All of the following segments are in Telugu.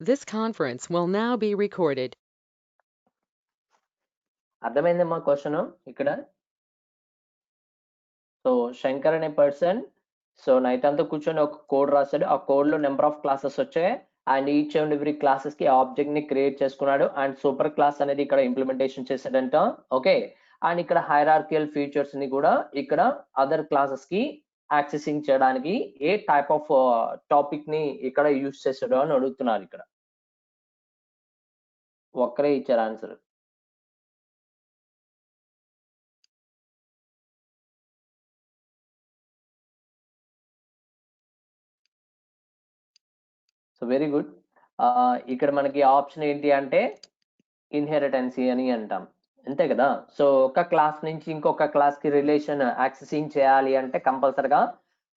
This conference will now be recorded. అర్థమైందమ్మా క్వశ్చన్ ఇక్కడ. సో శంకర్ అనే పర్సన్ సో నైట్ అంతా కూర్చొని ఒక కోడ్ రాశాడు. ఆ కోడ్ లో నెంబర్ ఆఫ్ క్లాసెస్ వచ్చాయి and each and every classes కి ఆబ్జెక్ట్ ని క్రియేట్ చేసుకున్నాడు అండ్ సూపర్ క్లాస్ అనేది ఇక్కడ ఇంప్లిమెంటేషన్ చేశాడంట. ఓకే, అండ్ ఇక్కడ హైరార్కియల్ ఫీచర్స్ ని కూడా ఇక్కడ అదర్ క్లాసెస్ కి యాక్సెసింగ్ చేయడానికి ఏ టైప్ ఆఫ్ టాపిక్ ని ఇక్కడ యూజ్ చేశాడు అని అడుగుతున్నారు. ఇక్కడ ఒక్కరే ఇచ్చారు ఆన్సర్. So very good. ఇక్కడ మనకి ఆప్షన్ ఏంటి అంటే ఇన్హెరిటెన్సీ అని అంటాం, అంతే కదా. సో ఒక క్లాస్ నుంచి ఇంకొక క్లాస్ కి రిలేషన్ యాక్సెసింగ్ చేయాలి అంటే కంపల్సరిగా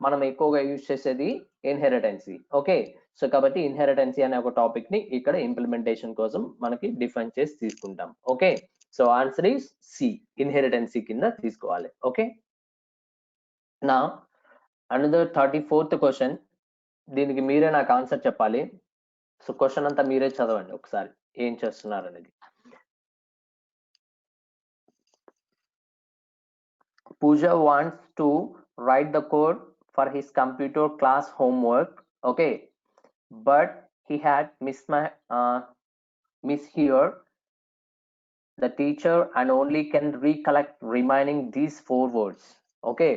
మనం ఎక్కువగా యూజ్ చేసేది ఇన్హెరిటెన్సీ. ఓకే, సో కాబట్టి ఇన్హెరిటెన్సీ అనే ఒక టాపిక్ ని ఇక్కడ ఇంప్లిమెంటేషన్ కోసం మనకి డిఫైన్ చేసి తీసుకుంటాం. Okay, so answer is C, inheritance కింద తీసుకోవాలి. ఓకే, నా అనదర్ 34th క్వశ్చన్. దీనికి మీరే నాకు ఆన్సర్ చెప్పాలి. సో క్వశ్చన్ అంతా మీరే చదవండి ఒకసారి ఏం చేస్తున్నారు అనేది. Pooja wants to write the code for his computer class homework. Okay, but he had misheard the teacher and only can recollect remaining these 4 words. Okay,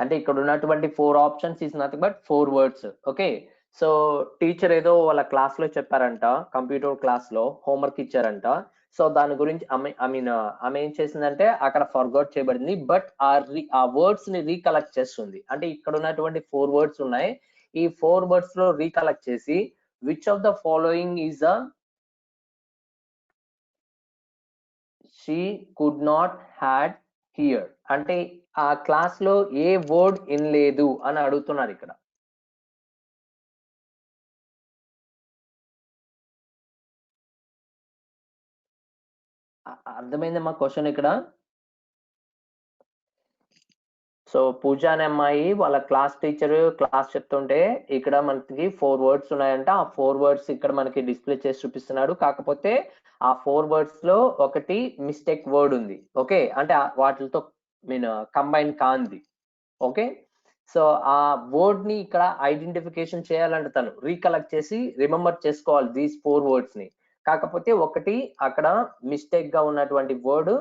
అంటే ఇక్కడ ఉన్నటువంటి 4 options is nothing but 4 words. Okay, so teacher ఏదో వాళ్ళ క్లాస్ లో చెప్పారంట, కంప్యూటర్ క్లాస్ లో హోంవర్క్ ఇచ్చారంట. సో దాని గురించి ఆమె ఏం చేసిందంటే అక్కడ ఫర్గౌట్ చేయబడింది, బట్ ఆ వర్డ్స్ ని రీకలెక్ట్ చేస్తుంది. అంటే ఇక్కడ ఉన్నటువంటి 4 వర్డ్స్ ఉన్నాయి, ఈ 4 వర్డ్స్ లో రీకలెక్ట్ చేసి which of the following is a she could not had here అంటే ఆ క్లాస్ లో ఏ వర్డ్ ఇనలేదు అని అడుగుతున్నారు ఇక్కడ. అర్థమైందమ్మా క్వశ్చన్ ఇక్కడ. సో పూజ అనే అమ్మాయి వాళ్ళ క్లాస్ టీచర్ క్లాస్ చెప్తుంటే ఇక్కడ మనకి 4 వర్డ్స్ ఉన్నాయంట. ఆ 4 వర్డ్స్ ఇక్కడ మనకి డిస్ప్లే చేసి చూపిస్తున్నాడు. కాకపోతే ఆ 4 వర్డ్స్ లో ఒకటి మిస్టేక్ వర్డ్ ఉంది. ఓకే, అంటే వాటితో కంబైన్ కాంది. ఓకే, సో ఆ వర్డ్ ని ఇక్కడ ఐడెంటిఫికేషన్ చేయాలంటే తను రీకలెక్ట్ చేసి రిమెంబర్ చేసుకోవాలి దీస్ 4 వర్డ్స్ ని. కాకపోతే ఒకటి అక్కడ మిస్టేక్ గా ఉన్నటువంటి వర్డ్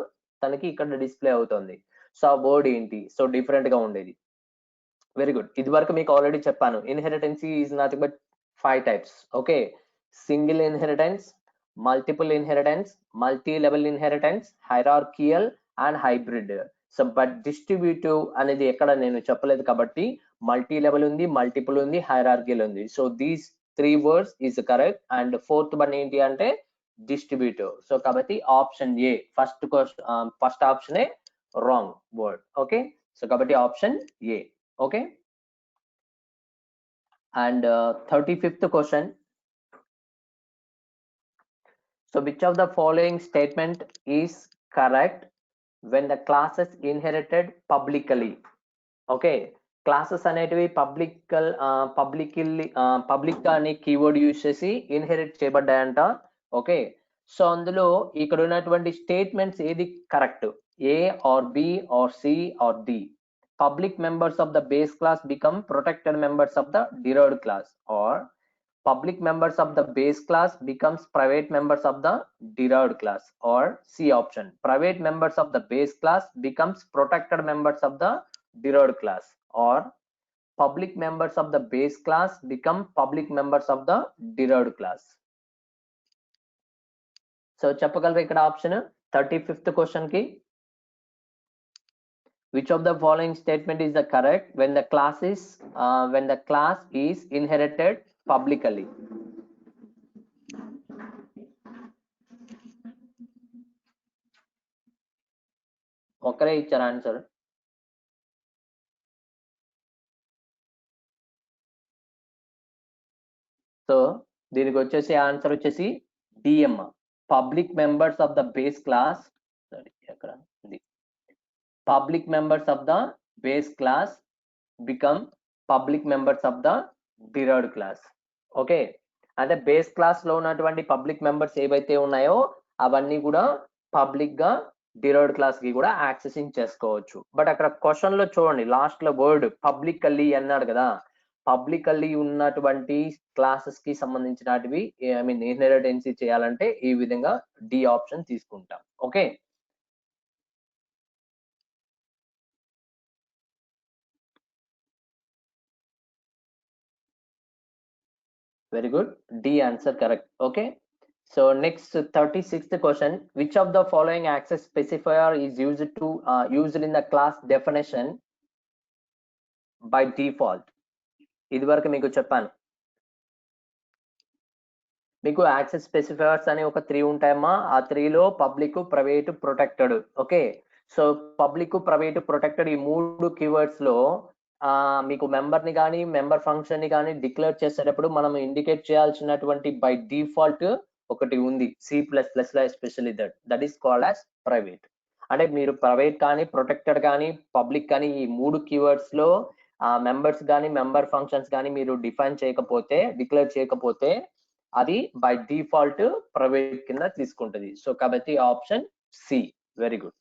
తనకి ఇక్కడ డిస్ప్లే అవుతుంది. సో ఆ వర్డ్ ఏంటి? సో డిఫరెంట్ గా ఉండేది. Very good. ఇది వరకు మీకు ఆల్రెడీ చెప్పాను, inheritance is nothing but 5 types. Okay, single inheritance, multiple inheritance, multi level inheritance, hierarchical and hybrid. So but distributive అనేది ఎక్కడ నేను చెప్పలేదు కాబట్టి మల్టీ లెవెల్ ఉంది, మల్టిపుల్ ఉంది, హైరార్కియల్ ఉంది. So these 3 words is correct and 4th one ఏంటి అంటే డిస్ట్రిబ్యూటివ్. సో కాబట్టి ఆప్షన్ ఏ ఫస్ట్ ఆప్షనే రాంగ్ వర్డ్. ఓకే, సో కాబట్టి option A. Okay, and 35th question. So which of the following statement is correct when the classes inherited publicly? Okay, classes అనేటివి పబ్లిక్ అనే కీవర్డ్ యూజ్ చేసి ఇన్హెరిట్ చేయబడ్డాయంట. ఓకే, సో అందులో ఇక్కడ ఉన్నటువంటి స్టేట్మెంట్స్ ఏది correct? A or B or C or D. Public members of the base class become protected members of the derived class, or public members of the base class becomes private members of the derived class, or C option, private members of the base class becomes protected members of the derived class, or public members of the base class become public members of the derived class. So చెప్పగలరా ఇక్కడ ఆప్షన్ 35th క్వశ్చన్ కి which of the following statement is the correct when the class is inherited publicly? ఒకరే ఇచ్చారు ఆన్సర్. సో దీనికి వచ్చేసి ఆన్సర్ వచ్చేసి DM, public members of the base class. ఎక్కడ ఉంది? Public members of the base class become public members of the derived class. Okay, అంటే బేస్ క్లాస్ లో ఉన్నటువంటి పబ్లిక్ మెంబర్స్ ఏవైతే ఉన్నాయో అవన్నీ కూడా పబ్లిక్ గా డిరైవ్డ్ క్లాస్ కి కూడా యాక్సెసింగ్ చేసుకోవచ్చు. బట్ అక్కడ క్వశ్చన్ లో చూడండి లాస్ట్ లో వర్డ్ పబ్లికల్లీ అన్నాడు కదా, పబ్లికల్లీ ఉన్నటువంటి క్లాసెస్ కి సంబంధించినటివి ఐ మీన్ ఇన్హెరిటెన్సీ చేయాలంటే ఈ విధంగా డి ఆప్షన్ తీసుకుంటాం. Okay, very good, D answer correct. Okay, so next 36th question, which of the following access specifier is used in the class definition by default? ఇది వరకు మీకు చెప్పాను, మీకు యాక్సెస్ స్పెసిఫైయర్స్ అని ఒక 3 ఉంటాయమ్మా. ఆ 3లో public, private, protected. Okay, so public, private, protected ఈ 3 కీవర్డ్స్ లో మీకు మెంబర్ ని కానీ మెంబర్ ఫంక్షన్ ని కానీ డిక్లేర్ చేసేటప్పుడు మనం ఇండికేట్ చేయాల్సినటువంటి బై డిఫాల్ట్ ఒకటి ఉంది C++ లో especially that is called as private. అంటే మీరు ప్రైవేట్ కానీ ప్రొటెక్టెడ్ కానీ పబ్లిక్ కానీ ఈ 3 కీవర్డ్స్ లో మెంబర్స్ కానీ మెంబర్ ఫంక్షన్స్ కానీ మీరు డిక్లేర్ చేయకపోతే అది బై డిఫాల్ట్ ప్రైవేట్ కింద తీసుకుంటది. సో కాబట్టి option C. Very good.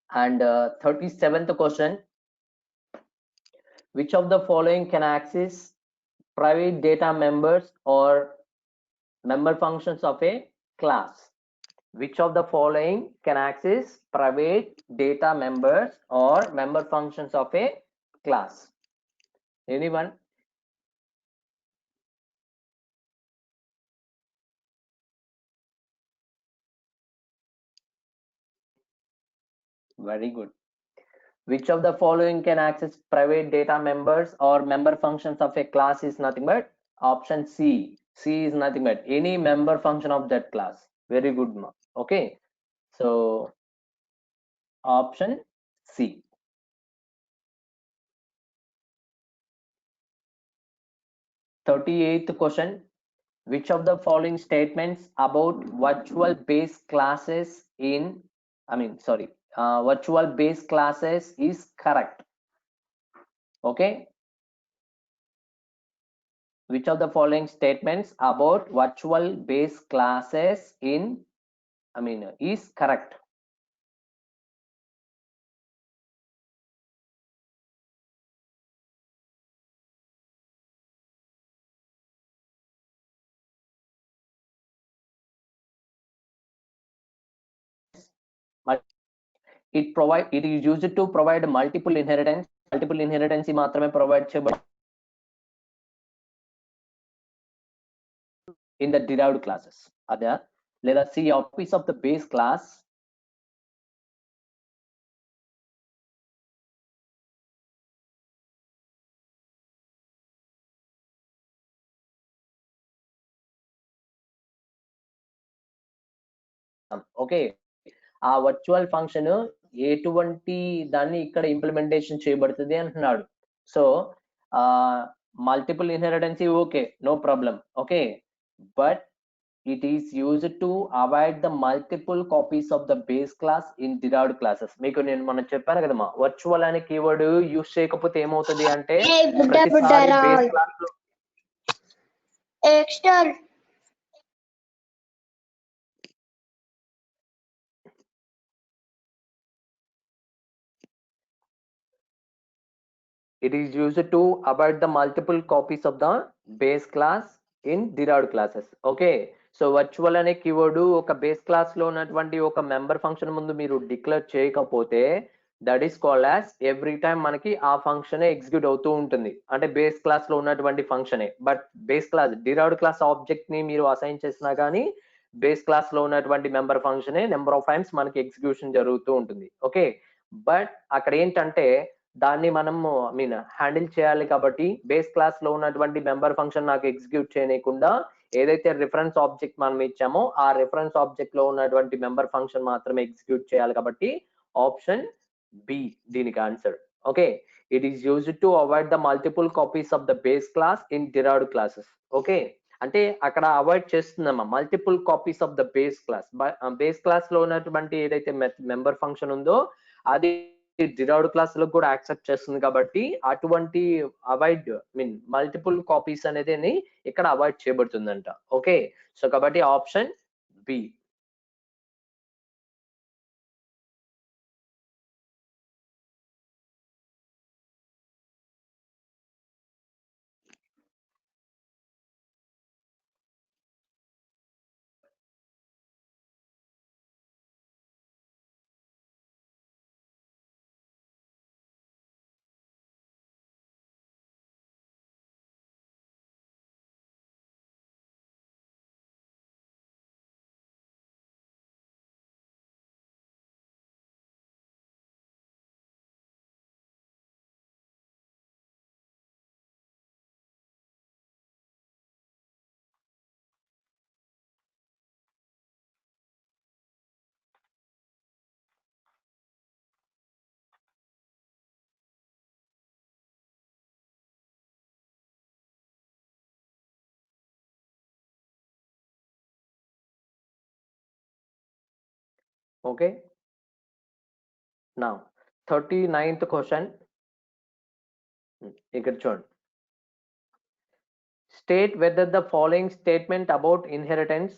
And 37th question, which of the following can access private data members or member functions of a class? Which of the following can access private data members or member functions of a class? Anyone? Very good. Which of the following can access private data members or member functions of a class is nothing but option C. C is nothing but any member function of that class. Very good, ma. Okay, so option C. 38th question, which of the following statements about virtual base classes virtual base classes is correct? Okay, which of the following statements about virtual base classes is correct? It is used to provide multiple inheritance మాత్రమే ప్రొవైడ్ చేయబడి in the derived classes. అదే లేదా C piece of the base class okay, ఆ వర్చువల్ ఫంక్షన్ ఎటువంటి దాన్ని ఇక్కడ ఇంప్లిమెంటేషన్ చేయబడుతుంది అంటున్నాడు. So multiple inheritance okay, no problem. Okay, but it is used to avoid the multiple copies of the base class in derived classes. మీకు నేను మనం చెప్పాను కదమ్మా, వర్చువల్ అనే కీవర్డ్ యూస్ చేయకపోతే ఏమవుతుంది అంటే ప్రతిసారి బేస్ క్లాస్ లో it is used to avoid the multiple copies of the base class in derived classes. Okay, so virtual అనే కీవర్డ్ ఒక బేస్ క్లాస్ లో ఉన్నటువంటి ఒక మెంబర్ ఫంక్షన్ ముందు మీరు డిక్లేర్ చేయకపోతే that is called as every time మనకి ఆ ఫంక్షన్ ఎగ్జిక్యూట్ అవుతూ ఉంటుంది. అంటే బేస్ క్లాస్ లో ఉన్నటువంటి ఫంక్షనే, but base class derived class object ని మీరు అసైన్ చేసినా కానీ బేస్ క్లాస్ లో ఉన్నటువంటి మెంబర్ ఫంక్షనే నెంబర్ ఆఫ్ టైమ్స్ మనకి ఎగ్జిక్యూషన్ జరుగుతూ ఉంటుంది. ఓకే, బట్ అక్కడ ఏంటంటే దాన్ని మనం హ్యాండిల్ చేయాలి కాబట్టి బేస్ క్లాస్ లో ఉన్నటువంటి మెంబర్ ఫంక్షన్ నాకు ఎగ్జిక్యూట్ చేయకుండా ఏదైతే రిఫరెన్స్ ఆబ్జెక్ట్ మనం ఇచ్చామో ఆ రిఫరెన్స్ ఆబ్జెక్ట్ లో ఉన్నటువంటి మెంబర్ ఫంక్షన్ మాత్రమే ఎగ్జిక్యూట్ చేయాలి కాబట్టి ఆప్షన్ బి దీనికి answer. Okay, it is used to avoid the multiple copies of the base class in derived classes. Okay, అంటే అక్కడ అవాయిడ్ చేస్తుందమ్మా multiple copies of the base class. Base class లో ఉన్నటువంటి ఏదైతే మెంబర్ ఫంక్షన్ ఉందో అది డిరైవ్డ్ క్లాసులకు కూడా యాక్సెప్ట్ చేస్తుంది కాబట్టి అటువంటి అవాయిడ్ మల్టిపుల్ కాపీస్ అనేది ఇక్కడ అవాయిడ్ చేయబడుతుందంట. ఓకే, సో కాబట్టి ఆప్షన్ బి. ఓకే, నా 39th క్వశ్చన్ ఇక్కడ చూడండి. State whether the following statement about inheritance.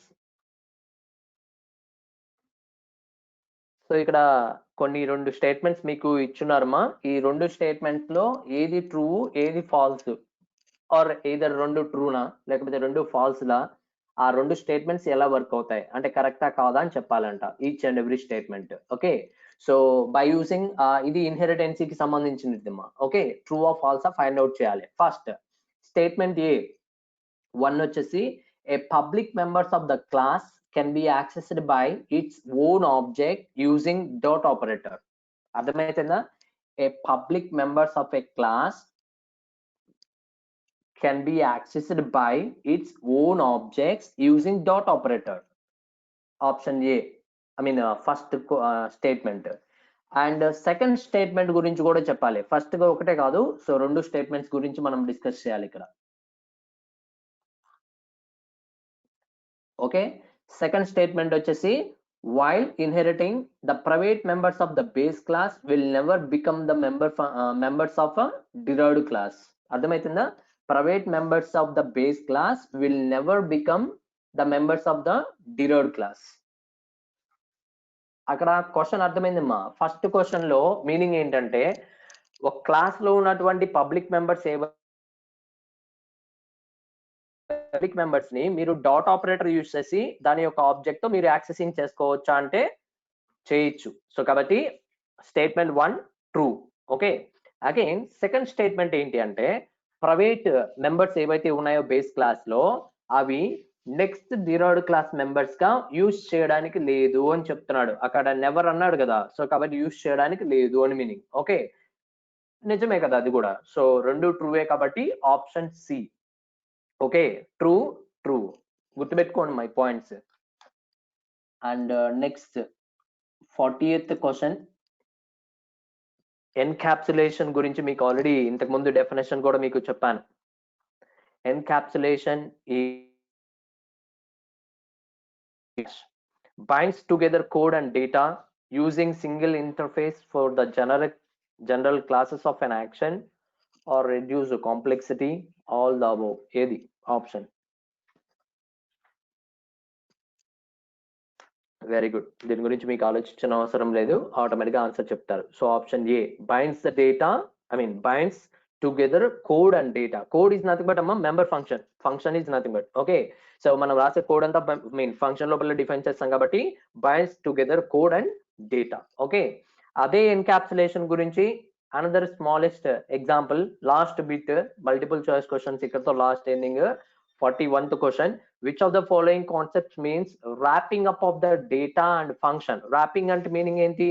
So ఇక్కడ కొన్ని 2 స్టేట్మెంట్స్ మీకు ఇచ్చున్నారమ్మా. ఈ 2 స్టేట్మెంట్స్ లో ఏది ట్రూ ఏది ఫాల్స్, ఆర్ either 2 ట్రూనా లేకపోతే 2 ఫాల్స్లా, ఆ 2 స్టేట్మెంట్స్ ఎలా వర్క్ అవుతాయి అంటే కరెక్టా కాదా అని చెప్పాలంట each and every statement. Okay, so by using ఇది ఇన్హెరిటెన్సీకి సంబంధించినదమ్మా. ఓకే, ట్రూ ఆర్ ఫాల్సా ఫైండ్ అవుట్ చేయాలి. ఫస్ట్ స్టేట్మెంట్ ఏ 1 వచ్చేసి a public members of the class can be accessed by its own object using dot operator. అర్థమవుతుందా? A public members of a class can be accessed by its own objects using dot operator. Option A, first statement. And second statement గురించి కూడా చెప్పాలి. ఫస్ట్ గా ఒకటే కాదు, సో 2 స్టేట్మెంట్స్ గురించి మనం డిస్కస్ చేయాలి ఇక్కడ. ఓకే, సెకండ్ స్టేట్మెంట్ వచ్చేసి while inheriting the private members of the base class will never become the members of a derived class. అర్థమవుతుందా? Private members of the base class will never become the members of the derived class. అక్కడ క్వశ్చన్ అర్థమైందమ్మా. ఫస్ట్ క్వశ్చన్ లో మీనింగ్ ఏంటంటే ఒక క్లాస్ లో ఉన్నటువంటి పబ్లిక్ మెంబర్స్ పబ్లిక్ మెంబర్స్ ని మీరు డాట్ ఆపరేటర్ యూజ్ చేసి దాని యొక్క ఆబ్జెక్ట్ తో మీరు యాక్సెసింగ్ చేసుకోవచ్చా అంటే చేయొచ్చు. సో కాబట్టి statement 1 true. Okay, again second statement ఏంటి అంటే ప్రైవేట్ మెంబర్స్ ఏవైతే ఉన్నాయో బేస్ క్లాస్ లో అవి నెక్స్ట్ డిరైవ్డ్ క్లాస్ మెంబర్స్ గా యూజ్ చేయడానికి లేదు అని చెప్తున్నాడు. అక్కడ నెవర్ అన్నాడు కదా, సో కాబట్టి యూజ్ చేయడానికి లేదు అని మీనింగ్. ఓకే, నిజమే కదా అది కూడా. సో 2 ట్రూవే కాబట్టి option C. Okay, true true గుర్తుపెట్టుకోండి my points. And next 40th question. Encapsulation గురించి మీకు ఆల్రెడీ ఇంతకు ముందు డెఫినేషన్ కూడా మీకు చెప్పాను. Encapsulation binds together code and data using single interface for the general classes of an action or reduce the complexity. All the above. ఏది ఆప్షన్? Very good. దీని గురించి మీకు ఆలోచించిన అవసరం లేదు, ఆటోమేటిక్ గా ఆన్సర్ చెప్తారు. So option A binds the data, binds together code and data. Code is nothing but member function. Function is nothing but okay. So మనం రాసే కోడ్ అంతా ఫంక్షన్ లోపల డిఫైన్ చేస్తాం కాబట్టి binds together code and data. Okay, అదే ఎన్కాప్సులేషన్ గురించి another smallest example, last bit multiple choice questions ఇక్కడతో last ending. 41th question. Which of the following concepts means wrapping up of the data and function? Wrapping అంటే మీనింగ్ ఏంటి?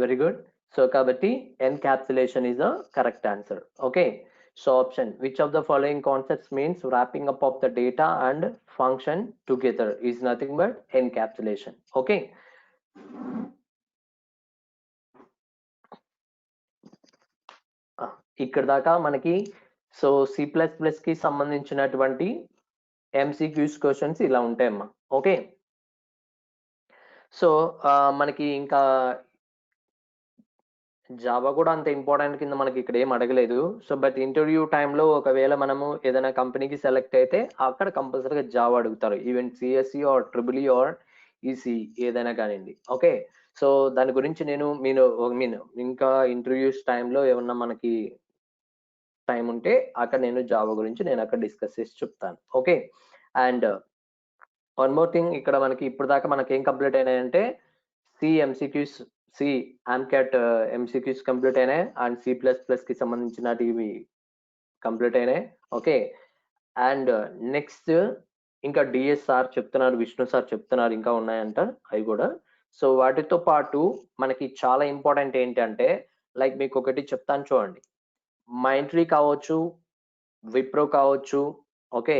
Very good. సో కాబట్టి encapsulation is the correct answer. Okay, so option, which of the following concepts means wrapping up of the data and function together is nothing but encapsulation. Okay, ఇక్కడ దాకా మనకి సో C++ కి సంబంధించినటువంటి MCQs క్వశ్చన్స్ ఇలా ఉంటాయమ్మా. ఓకే, సో మనకి ఇంకా జావా కూడా అంత ఇంపార్టెంట్ కింద మనకి ఇక్కడ ఏం అడగలేదు. సో బట్ ఇంటర్వ్యూ టైంలో ఒకవేళ మనము ఏదైనా కంపెనీకి సెలెక్ట్ అయితే అక్కడ కంపల్సరీగా జావా అడుగుతారు, even CSC or triple or EC ఏదైనా కానివ్వండి. ఓకే, సో దాని గురించి నేను ఇంకా ఇంటర్వ్యూస్ టైంలో ఏమన్నా మనకి టైం ఉంటే అక్కడ నేను జావా గురించి నేను అక్కడ డిస్కస్ చేసి చెప్తాను. Okay, and one more thing, ఇక్కడ మనకి ఇప్పుడు దాకా మనకి ఏం కంప్లీట్ అయినాయంటే ఎంసీక్యూస్ ఆమ్క్యాట్ ఎంసీక్యూస్ కంప్లీట్ అయినాయి అండ్ C++ కి సంబంధించినవి కంప్లీట్ అయినాయి. ఓకే, అండ్ నెక్స్ట్ ఇంకా డిఎస్ సార్ చెప్తున్నారు, విష్ణు సార్ చెప్తున్నారు ఇంకా ఉన్నాయంట అవి కూడా. సో వాటితో పాటు మనకి చాలా ఇంపార్టెంట్ ఏంటంటే లైక్ మీకు ఒకటి చెప్తాను చూడండి, మైంట్రీ కావచ్చు, విప్రో కావచ్చు, ఓకే,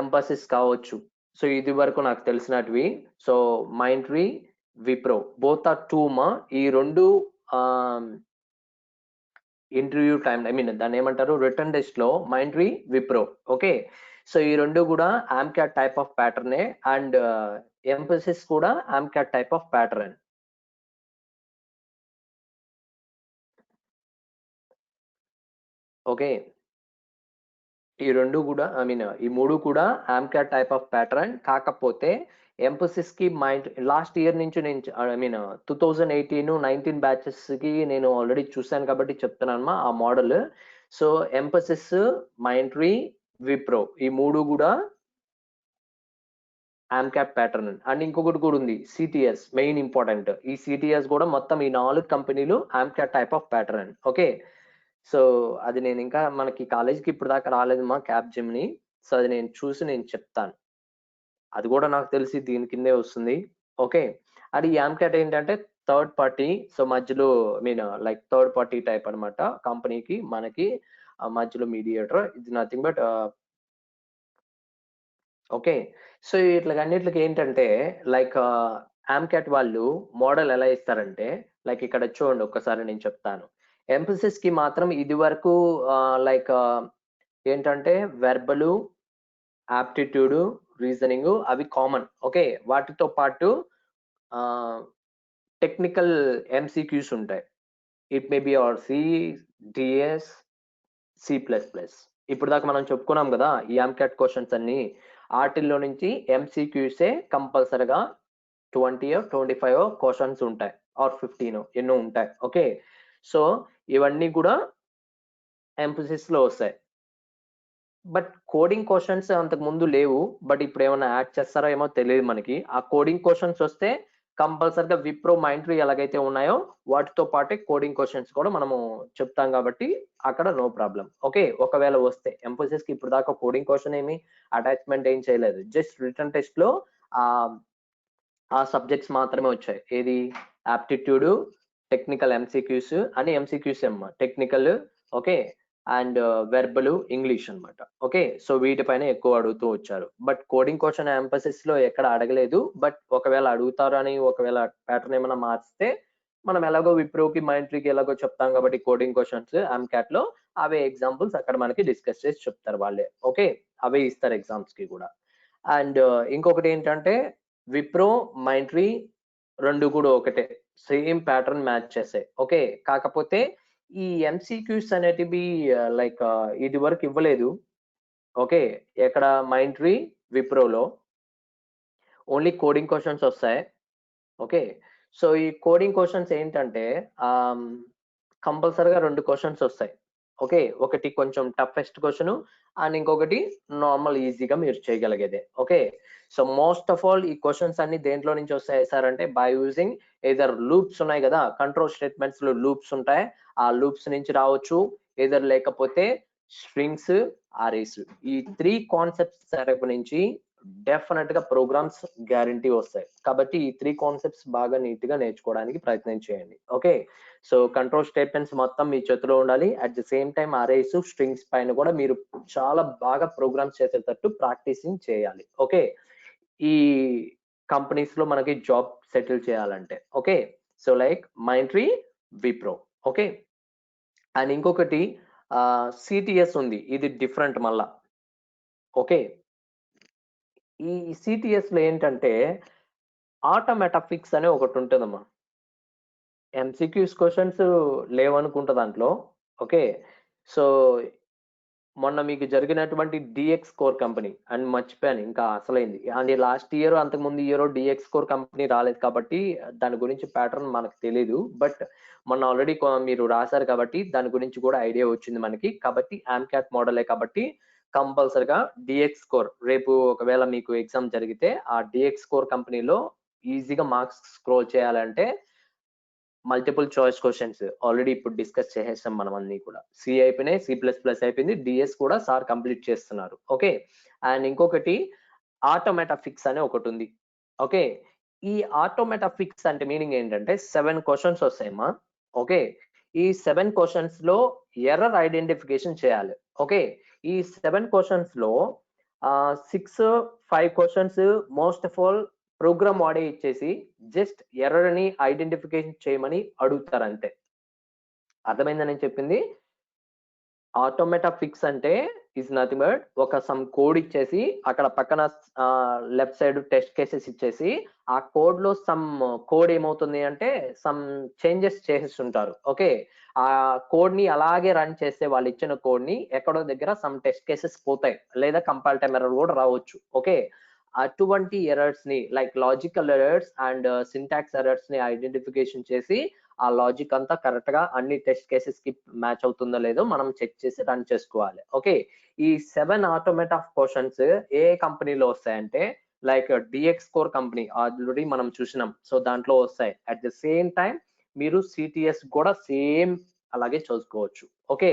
ఎంపసిస్ కావచ్చు. సో ఇది వరకు నాకు తెలిసినటివి. So Mindtree, Wipro both are two మా. ఈ రెండు ఇంటర్వ్యూ టైం దాన్ని ఏమంటారు రిటర్న్ టెస్ట్ లో మైంట్రీ, విప్రో. ఓకే, సో ఈ రెండు కూడా ఆమ్క్యాట్ టైప్ ఆఫ్ ప్యాటర్నే అండ్ ఎంపసిస్ కూడా ఆమ్క్యాట్ టైప్ ఆఫ్ ప్యాటర్న్. ఓకే, ఈ రెండు కూడా ఈ మూడు కూడా ఆమ్క్యాట్ టైప్ ఆఫ్ ప్యాటర్న్. కాకపోతే ఎంపసిస్ కి లాస్ట్ ఇయర్ నుంచి నేను 2018-19 బ్యాచెస్ కి నేను ఆల్రెడీ చూసాను కాబట్టి చెప్తున్నాను ఆ model. So Mphasis, Mindtree, Wipro ఈ మూడు కూడా ఆమ్క్యాట్ ప్యాటర్న్. అండ్ ఇంకొకటి కూడా ఉంది సిటిఎస్, మెయిన్ ఇంపార్టెంట్. ఈ సిటిఎస్ కూడా మొత్తం ఈ 4 కంపెనీలు AMCAT type of pattern. Okay, so అది నేను ఇంకా మనకి కాలేజ్కి ఇప్పుడు దాకా రాలేదు మా క్యాప్ జిమ్ని. సో అది నేను చూసి నేను చెప్తాను, అది కూడా నాకు తెలిసి దీని కిందే వస్తుంది. ఓకే, అది ఆమ్క్యాట్ ఏంటంటే థర్డ్ పార్టీ, సో మధ్యలో లైక్ థర్డ్ పార్టీ టైప్ అనమాట, కంపెనీకి మనకి మధ్యలో మీడియేటర్. ఇది నథింగ్ బట్ ఓకే. సో ఇట్లా అన్నిట్లకి ఏంటంటే లైక్ ఆమ్క్యాట్ వాళ్ళు మోడల్ ఎలా ఇస్తారంటే లైక్ ఇక్కడ చూడండి ఒక్కసారి నేను చెప్తాను. ఎంపసిస్ కి మాత్రం ఇది వరకు లైక్ ఏంటంటే వెర్బలు, ఆప్టిట్యూడ్, రీజనింగ్ అవి కామన్. ఓకే, వాటితో పాటు టెక్నికల్ ఎంసీక్యూస్ ఉంటాయి. It may be or C, DS, C++. ఇప్పుడు దాకా మనం చెప్పుకున్నాం కదా ఈ ఆమ్క్యాట్ క్వశ్చన్స్ అన్ని, వాటిల్లో నుంచి ఎంసీక్యూసే కంపల్సరిగా 20-25 క్వశ్చన్స్ ఉంటాయి ఆర్ 15 ఎన్నో ఉంటాయి. ఓకే, సో ఇవన్నీ కూడా ఎంపసిస్ లో వస్తాయి. బట్ కోడింగ్ క్వశ్చన్స్ అంతకు ముందు లేవు, బట్ ఇప్పుడు ఏమైనా యాడ్ చేస్తారో ఏమో తెలియదు మనకి. ఆ కోడింగ్ క్వశ్చన్స్ వస్తే కంపల్సరిగా విప్రో, మైంట్రీ ఎలాగైతే ఉన్నాయో వాటితో పాటే కోడింగ్ క్వశ్చన్స్ కూడా మనము చెప్తాం కాబట్టి అక్కడ నో ప్రాబ్లం. ఓకే, ఒకవేళ వస్తే ఎంపసిస్ కి ఇప్పుడు దాకా కోడింగ్ క్వశ్చన్ ఏమి అటాచ్మెంట్ ఏం చేయలేదు, జస్ట్ రిటర్న్ టెస్ట్ లో ఆ సబ్జెక్ట్స్ మాత్రమే వచ్చాయి. ఏది ఆప్టిట్యూడ్, టెక్నికల్ ఎంసీక్యూస్ అని ఎంసీక్యూస్ అమ్మా, technical, okay, and verbal, English అనమాట. ఓకే, సో వీటిపైన ఎక్కువ అడుగుతూ వచ్చారు. బట్ కోడింగ్ క్వశ్చన్ ఎంపసిస్ లో ఎక్కడ అడగలేదు. బట్ ఒకవేళ అడుగుతారు అని ఒకవేళ ప్యాటర్న్ ఏమైనా మార్చితే మనం ఎలాగో విప్రోకి, మైంట్రీకి ఎలాగో చెప్తాం కాబట్టి కోడింగ్ క్వశ్చన్స్ ఆమ్క్యాట్ లో అవే ఎగ్జాంపుల్స్ అక్కడ మనకి డిస్కస్ చేసి చెప్తారు వాళ్ళే. ఓకే, అవే ఇస్తారు ఎగ్జామ్స్ కి కూడా. అండ్ ఇంకొకటి ఏంటంటే విప్రో, మైంట్రీ రెండు కూడా ఒకటే, సేమ్ ప్యాటర్న్ మ్యాచ్ చేసాయి. ఓకే, కాకపోతే ఈ ఎంసీక్యూస్ అనేటివి లైక్ ఇది వరకు ఇవ్వలేదు. ఓకే, ఎక్కడ మైంట్రీ, విప్రోలో ఓన్లీ కోడింగ్ క్వశ్చన్స్ వస్తాయి. ఓకే, సో ఈ కోడింగ్ క్వశ్చన్స్ ఏంటంటే కంపల్సరీగా 2 క్వశ్చన్స్ వస్తాయి. ఓకే, ఒకటి కొంచెం టఫెస్ట్ క్వశ్చన్ అండ్ ఇంకొకటి నార్మల్ ఈజీగా మీరు చేయగలిగేదే. Okay, so most of all ఈ క్వశ్చన్స్ అన్ని దేంట్లో నుంచి వస్తాయి సార్ అంటే బై యూజింగ్ ఏదర్ లూప్స్ ఉన్నాయి కదా, కంట్రోల్ స్టేట్మెంట్స్ లో లూప్స్ ఉంటాయి, ఆ లూప్స్ నుంచి రావచ్చు, ఏదర్ లేకపోతే స్ట్రింగ్స్, అరేస్. ఈ 3 కాన్సెప్ట్స్ తరపు నుంచి డెఫినెట్ గా ప్రోగ్రామ్స్ గ్యారంటీ వస్తాయి. కాబట్టి ఈ 3 కాన్సెప్ట్స్ బాగా నీట్ గా నేర్చుకోవడానికి ప్రయత్నం చేయండి. ఓకే. సో కంట్రోల్ స్టేట్మెంట్స్ మొత్తం మీ చేతిలో ఉండాలి. At the same time arrays, strings పైన కూడా మీరు చాలా బాగా ప్రోగ్రామ్స్ చేసేటట్టు ప్రాక్టీసింగ్ చేయాలి. ఓకే. ఈ కంపెనీస్ లో మనకి జాబ్ సెటిల్ చేయాలంటే. Okay. So like Mindtree, Wipro. Okay. And ఇంకొకటి సిటిఎస్ ఉంది. ఇది డిఫరెంట్ మళ్ళా. ఓకే. ఈ సిటిఎస్ లో ఏంటంటే ఆటోమేటాఫిక్స్ అనే ఒకటి ఉంటుందమ్మా. ఎంసీక్యూస్ క్వశ్చన్స్ లేవనుకుంటా దాంట్లో. ఓకే. సో మొన్న మీకు జరిగినటువంటి డిఎక్స్ కోర్ కంపెనీ అండ్ మర్చిపోయాను ఇంకా అసలైంది. అండ్ లాస్ట్ ఇయర్ అంతకుముందు ఇయర్ డిఎక్స్ కోర్ కంపెనీ రాలేదు కాబట్టి దాని గురించి ప్యాటర్న్ మనకు తెలీదు. బట్ మొన్న ఆల్రెడీ మీరు రాశారు కాబట్టి దాని గురించి కూడా ఐడియా వచ్చింది మనకి. కాబట్టి ఆమ్క్యాట్ మోడలే కాబట్టి కంపల్సరిగా డిఎక్స్ కోర్ రేపు ఒకవేళ మీకు ఎగ్జామ్ జరిగితే ఆ డిఎక్స్ కోర్ కంపెనీలో ఈజీగా మార్క్స్ స్క్రోల్ చేయాలంటే మల్టిపుల్ చాయిస్ క్వశ్చన్స్ ఆల్రెడీ ఇప్పుడు డిస్కస్ చేసేసాం మనం అన్ని కూడా. సి అయిపోయినాయి, C++ అయిపోయింది, డిఎస్ కూడా సార్ కంప్లీట్ చేస్తున్నారు. ఓకే. అండ్ ఇంకొకటి ఆటోమేటాఫిక్స్ అనే ఒకటి ఉంది. ఓకే. ఈ ఆటోమేటాఫిక్స్ అంటే మీనింగ్ ఏంటంటే 7 క్వశ్చన్స్ వస్తాయమ్మా. ఓకే. ఈ 7 క్వశ్చన్స్ లో ఎర్రర్ ఐడెంటిఫికేషన్ చేయాలి. ఓకే. ఈ 7 క్వశ్చన్స్ లో 5 questions most of all programme వాడే ఇచ్చేసి జస్ట్ ఎర్రర్ ని ఐడెంటిఫికేషన్ చేయమని అడుగుతారు అంతే. అర్థమైందని నేను చెప్పింది? ఆటోమేటాఫిక్స్ అంటే ఈజ్ నథింగ్ బట్ ఒక సమ్ కోడ్ ఇచ్చేసి అక్కడ పక్కన లెఫ్ట్ సైడ్ టెస్ట్ కేసెస్ ఇచ్చేసి ఆ కోడ్ లో సమ్ కోడ్ ఏమవుతుంది అంటే సమ్ చేంజెస్ చేసేస్తుంటారు. ఓకే. ఆ కోడ్ ని అలాగే రన్ చేస్తే వాళ్ళు ఇచ్చిన కోడ్ ని ఎక్కడో దగ్గర సమ్ టెస్ట్ కేసెస్ పోతాయి లేదా కంపైల్ టైమ్ ఎర్రర్ కూడా రావచ్చు. ఓకే. అటువంటి ఎర్రర్స్ ని like logical errors and syntax errors ని ఐడెంటిఫికేషన్ చేసి ఆ లాజిక్ అంతా కరెక్ట్ గా అన్ని టెస్ట్ కేసెస్ కి మ్యాచ్ అవుతుందో లేదో మనం చెక్ చేసి రన్ చేసుకోవాలి. ఓకే. ఈ 7 ఆటోమేట్ ఆఫ్ క్వశ్చన్స్ ఏ కంపెనీలో వస్తాయంటే like DX core company already మనం చూసినాం. సో దాంట్లో వస్తాయి. అట్ ద సేమ్ టైం మీరు సిటిఎస్ కూడా సేమ్ అలాగే చూసుకోవచ్చు. ఓకే.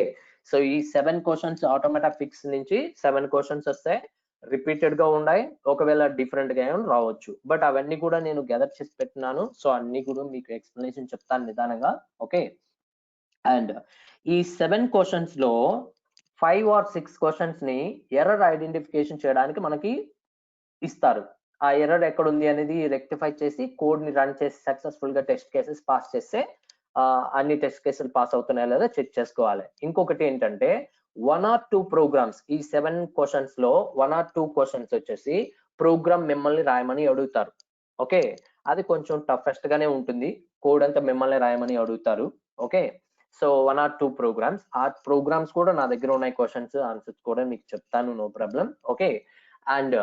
సో ఈ 7 క్వశ్చన్స్ ఆటోమేటాఫిక్స్ నుంచి 7 క్వశ్చన్స్ వస్తాయి. రిపీటెడ్ గా ఉన్నాయి. ఒకవేళ డిఫరెంట్ గా ఏమైనా రావచ్చు. బట్ అవన్నీ కూడా నేను గ్యాదర్ చేసి పెట్టినాను. సో అన్ని కూడా మీకు ఎక్స్ప్లెనేషన్ చెప్తాను నిదానంగా. ఓకే. అండ్ ఈ 7 క్వశ్చన్స్ లో 5 or 6 క్వశ్చన్స్ ని ఎర్రర్ ఐడెంటిఫికేషన్ చేయడానికి మనకి ఇస్తారు. ఆ ఎర్రర్ ఎక్కడ ఉంది అనేది రెక్టిఫై చేసి కోడ్ ని రన్ చేసి సక్సెస్ఫుల్ గా టెస్ట్ కేసెస్ పాస్ చేస్తే అన్ని టెస్ట్ కేసులు పాస్ అవుతున్నాయా లేదా చెక్ చేసుకోవాలి. ఇంకొకటి ఏంటంటే 1 or 2 ప్రోగ్రామ్స్ ఈ 7 క్వశ్చన్స్ లో 1 or 2 క్వశ్చన్స్ వచ్చేసి ప్రోగ్రామ్ మిమ్మల్ని రాయమని అడుగుతారు. ఓకే. అది కొంచెం టఫెస్ట్ గానే ఉంటుంది. కోడ్ అంతా మిమ్మల్ని రాయమని అడుగుతారు. ఓకే. సో 1 or 2 ప్రోగ్రామ్స్ ఆ ప్రోగ్రామ్స్ కూడా నా దగ్గర ఉన్నాయి. క్వశ్చన్స్ ఆన్సర్స్ కూడా మీకు చెప్తాను, నో ప్రాబ్లం. ఓకే. అండ్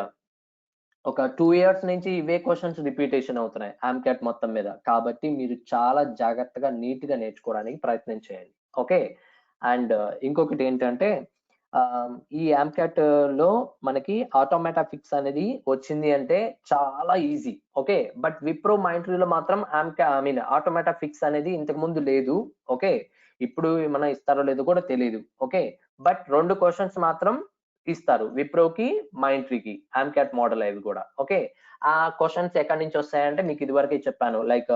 ఒక 2 ఇయర్స్ నుంచి ఇవే క్వశ్చన్స్ రిపీటేషన్ అవుతున్నాయి ఆమ్క్యాట్ మొత్తం మీద. కాబట్టి మీరు చాలా జాగ్రత్తగా నీట్ గా నేర్చుకోవడానికి ప్రయత్నం చేయండి. ఓకే. అండ్ ఇంకొకటి ఏంటంటే ఈ ఆమ్క్యాట్ లో మనకి ఆటోమేటాఫిక్స్ అనేది వచ్చింది అంటే చాలా ఈజీ. ఓకే. బట్ విప్రో మైంట్రీలో మాత్రం ఆటోమేటాఫిక్స్ అనేది ఇంతకు ముందు లేదు. ఓకే. ఇప్పుడు ఏమైనా ఇస్తారో లేదో కూడా తెలియదు. ఓకే. బట్ 2 క్వశ్చన్స్ మాత్రం ఇస్తారు విప్రోకి, మైంట్రీకి. ఆమ్క్యాట్ మోడల్ అవి కూడా. ఓకే. ఆ క్వశ్చన్స్ ఎక్కడి నుంచి వస్తాయంటే మీకు ఇదివరకే చెప్పాను. లైక్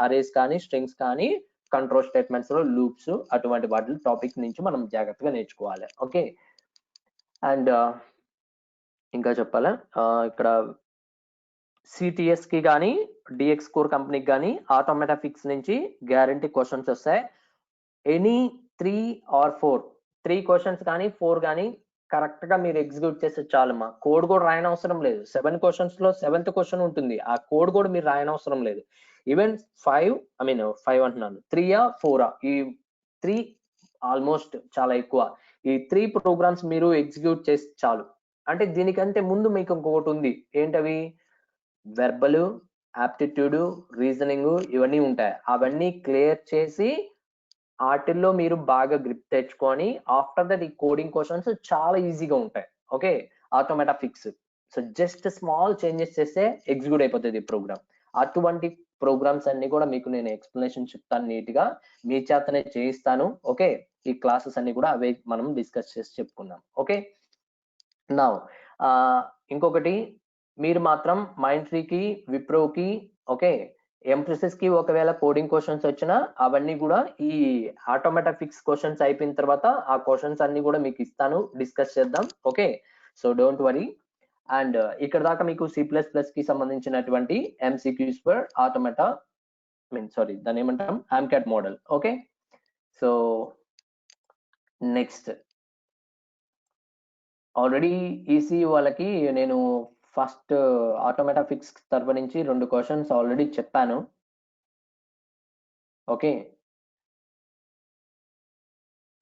అరేస్ కానీ, స్ట్రింగ్స్ కానీ, కంట్రోల్ స్టేట్మెంట్స్ లో లూప్స్ అటువంటి వాటి టాపిక్ నుంచి మనం జాగ్రత్తగా నేర్చుకోవాలి. ఓకే. అండ్ ఇంకా చెప్పాలా ఇక్కడ సిటిఎస్ కి కానీ డిఎక్స్ కోర్ కంపెనీకి కానీ ఆటోమేటాఫిక్స్ నుంచి గ్యారంటీ క్వశ్చన్స్ వస్తాయి. ఎనీ 3 or 4 3 క్వశ్చన్స్ కానీ 4 కానీ కరెక్ట్ గా మీరు ఎగ్జిక్యూట్ చేస్తే చాలమ్మా. కోడ్ కూడా రాయనవసరం లేదు. 7 క్వశ్చన్స్ లో 7th క్వశ్చన్ ఉంటుంది. ఆ కోడ్ కూడా మీరు రాయనవసరం లేదు. ఈవెన్ 5 అంటున్నాను, 3 4 ఈ 3 ఆల్మోస్ట్ చాలా ఎక్కువ. ఈ 3 ప్రోగ్రామ్స్ మీరు ఎగ్జిక్యూట్ చేస్తే చాలు. అంటే దీనికంటే ముందు మీకు ఇంకొకటి ఉంది. ఏంటవి? వెర్బల్, ఆప్టిట్యూడ్, రీజనింగ్ ఇవన్నీ ఉంటాయి. అవన్నీ క్లియర్ చేసి వాటిల్లో మీరు బాగా గ్రిప్ తెచ్చుకొని ఆఫ్టర్ దట్ ఈ కోడింగ్ క్వశ్చన్స్ చాలా ఈజీగా ఉంటాయి. Okay. Automata fix. So just small changes చేస్తే ఎగ్జిక్యూట్ అయిపోతుంది ప్రోగ్రామ్. అటువంటి ప్రోగ్రామ్స్ అన్ని కూడా మీకు నేను ఎక్స్ప్లెనేషన్ చెప్తాను నీట్ గా. మీ చేతనే చేయిస్తాను. ఓకే. ఈ క్లాసెస్ అన్ని కూడా అవే మనం డిస్కస్ చేసి చెప్పుకుందాం. ఓకే. నౌ ఇంకొకటి మీరు మాత్రం మైండ్3కి, విప్రోకి, ఓకే, ఎంప్రసిస్ కి ఒకవేళ కోడింగ్ క్వశ్చన్స్ వచ్చినా అవన్నీ కూడా ఈ ఆటోమేటిక్ ఫిక్స్ క్వశ్చన్స్ అయిపోయిన తర్వాత ఆ క్వశ్చన్స్ అన్ని కూడా మీకు ఇస్తాను, డిస్కస్ చేద్దాం. Okay, so don't worry. And ఇక్కడ దాకా మీకు C++ కి సంబంధించినటువంటి MCQs ఫర్ ఆటోమేటా సారీ దాన్ని ఏమంటాం, AMCAT model. Okay, so next already EC వాళ్ళకి నేను ఫస్ట్ ఆటోమేటా ఫిక్స్ తరపు నుంచి 2 క్వశ్చన్స్ ఆల్రెడీ చెప్పాను. ఓకే,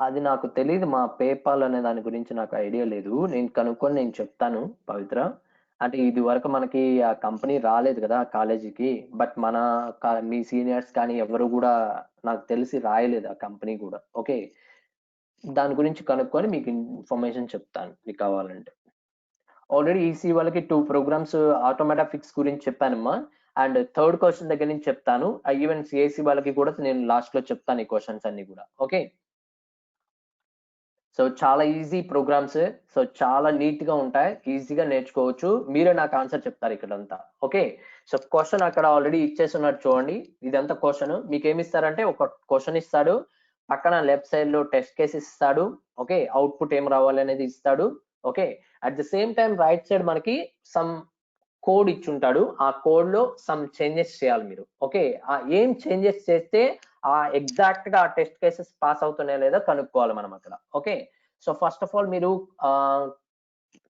అది నాకు తెలియదు, మా పేపాల్ అనే దాని గురించి నాకు ఐడియా లేదు, నేను కనుక్కొని నేను చెప్తాను పవిత్ర. అంటే ఇది వరకు మనకి ఆ కంపెనీ రాలేదు కదా కాలేజీకి, బట్ మన మీ సీనియర్స్ కానీ ఎవరు కూడా నాకు తెలిసి రాయలేదు ఆ కంపెనీ కూడా. ఓకే, దాని గురించి కనుక్కొని మీకు ఇన్ఫర్మేషన్ చెప్తాను మీకు కావాలంటే. ఆల్రెడీ ఈసీ వాళ్ళకి 2 ప్రోగ్రామ్స్ ఆటోమేటా ఫిక్స్ గురించి చెప్పానమ్మా. అండ్ థర్డ్ క్వశ్చన్ దగ్గర నుంచి చెప్తాను. ఈవెన్ సిఎస్సి వాళ్ళకి కూడా నేను లాస్ట్ లో చెప్తాను ఈ క్వశ్చన్స్ అన్ని కూడా. ఓకే, సో చాలా ఈజీ ప్రోగ్రామ్స్, సో చాలా నీట్ గా ఉంటాయి, ఈజీగా నేర్చుకోవచ్చు. మీరే నాకు ఆన్సర్ చెప్తారు ఇక్కడంతా. ఓకే, సో క్వశ్చన్ అక్కడ ఆల్రెడీ ఇచ్చేస్తున్నారు చూడండి, ఇదంతా క్వశ్చన్. మీకు ఏమి ఇస్తారంటే ఒక క్వశ్చన్ ఇస్తాడు, పక్కన లెఫ్ట్ సైడ్ లో టెస్ట్ కేస్ ఇస్తాడు. ఓకే, అవుట్పుట్ ఏం రావాలి అనేది ఇస్తాడు. Okay, at the same time right side మనకి సమ్ కోడ్ ఇచ్చుంటాడు, ఆ కోడ్ లో సమ్ చేంజెస్ చేయాలి మీరు. ఓకే, ఆ ఏం చేంజెస్ చేస్తే ఆ ఎగ్జాక్ట్ గా ఆ టెస్ట్ కేసెస్ పాస్ అవుతున్నాయా లేదా కనుక్కోవాలి మనం అక్కడ. Okay, so first of all మీరు